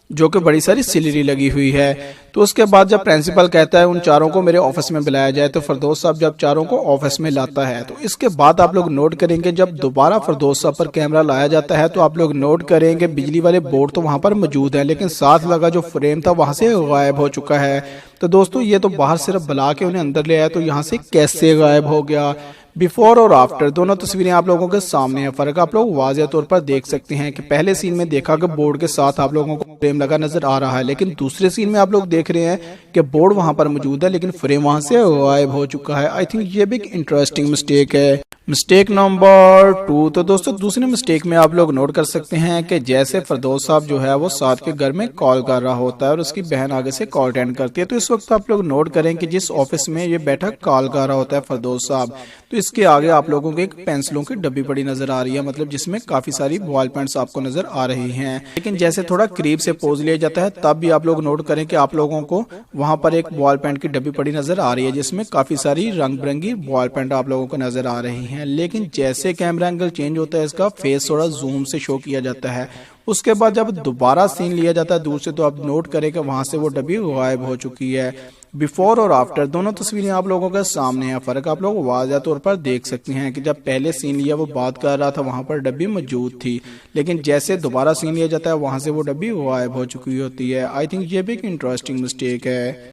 جو کہ بڑی ساری سیلری لگی ہوئی ہے۔ تو اس کے بعد جب پرنسپل کہتا ہے ان چاروں کو میرے آفس میں بلایا جائے، تو فردوس صاحب جب چاروں کو آفس میں لاتا ہے، تو اس کے بعد آپ لوگ نوٹ کریں گے جب دوبارہ فردوس صاحب پر کیمرہ لایا جاتا ہے تو آپ لوگ نوٹ کریں گے بجلی والے بورڈ تو وہاں پر موجود ہے لیکن ساتھ لگا جو فریم تھا وہاں سے غائب ہو چکا ہے۔ تو دوستو یہ تو باہر صرف بلا کے انہیں اندر لے آیا، تو یہاں سے کیسے غائب ہو گیا؟ بیفور اور آفٹر دونوں تصویریں آپ لوگوں کے سامنے ہیں، فرق آپ لوگ واضح طور پر دیکھ سکتے ہیں کہ پہلے سین میں دیکھا کہ بورڈ کے ساتھ آپ لوگوں کو فریم لگا نظر آ رہا ہے، لیکن دوسرے سین میں آپ لوگ دیکھ رہے ہیں کہ بورڈ وہاں پر موجود ہے لیکن فریم وہاں سے غائب ہو چکا ہے۔ آئی تھنک یہ بھی ایک انٹرسٹنگ مسٹیک ہے۔ مسٹیک نمبر 2، تو دوستو دوسرے مسٹیک میں آپ لوگ نوٹ کر سکتے ہیں کہ جیسے فردوس صاحب جو ہے وہ ساتھ کے گھر میں کال کر رہا ہوتا ہے اور اس کی بہن آگے سے کال اٹینڈ کرتی ہے، تو اس وقت آپ لوگ نوٹ کریں کہ جس آفس میں یہ بیٹھا کال کر رہا ہوتا ہے فردوس صاحب، تو اس کے آگے آپ لوگوں کو ایک پینسلوں کی ڈبی پڑی نظر آ رہی ہے، مطلب جس میں کافی ساری بال پینٹس آپ کو نظر آ رہی ہیں، لیکن جیسے تھوڑا قریب سے پوز لیا جاتا ہے تب بھی آپ لوگ نوٹ کریں کہ آپ لوگوں کو وہاں پر ایک بال پینٹ کی ڈبی پڑی نظر آ رہی ہے جس میں کافی ساری رنگ برنگی بال پینٹ آپ لوگوں کو نظر آ رہی ہیں، لیکن جیسے کیمرہ اینگل چینج ہوتا ہے اس کا فیس تھوڑا زوم سے شو کیا جاتا ہے۔ اس کے بعد جب دوبارہ سین لیا جاتا ہے دور سے تو آپ نوٹ کریں کہ وہاں سے وہ ڈبی غائب ہو چکی ہے۔ بیفور اور آفٹر دونوں تصویریں آپ لوگوں کے سامنے ہیں، فرق آپ لوگ واضح طور پر دیکھ سکتے ہیں کہ جب پہلے سین لیا وہ بات کر رہا تھا وہاں پر ڈبی موجود تھی، لیکن جیسے دوبارہ سین لیا جاتا ہے وہاں سے وہ ڈبی غائب ہو چکی ہوتی ہے۔ آئی تھنک یہ بھی ایک انٹرسٹنگ مسٹیک ہے۔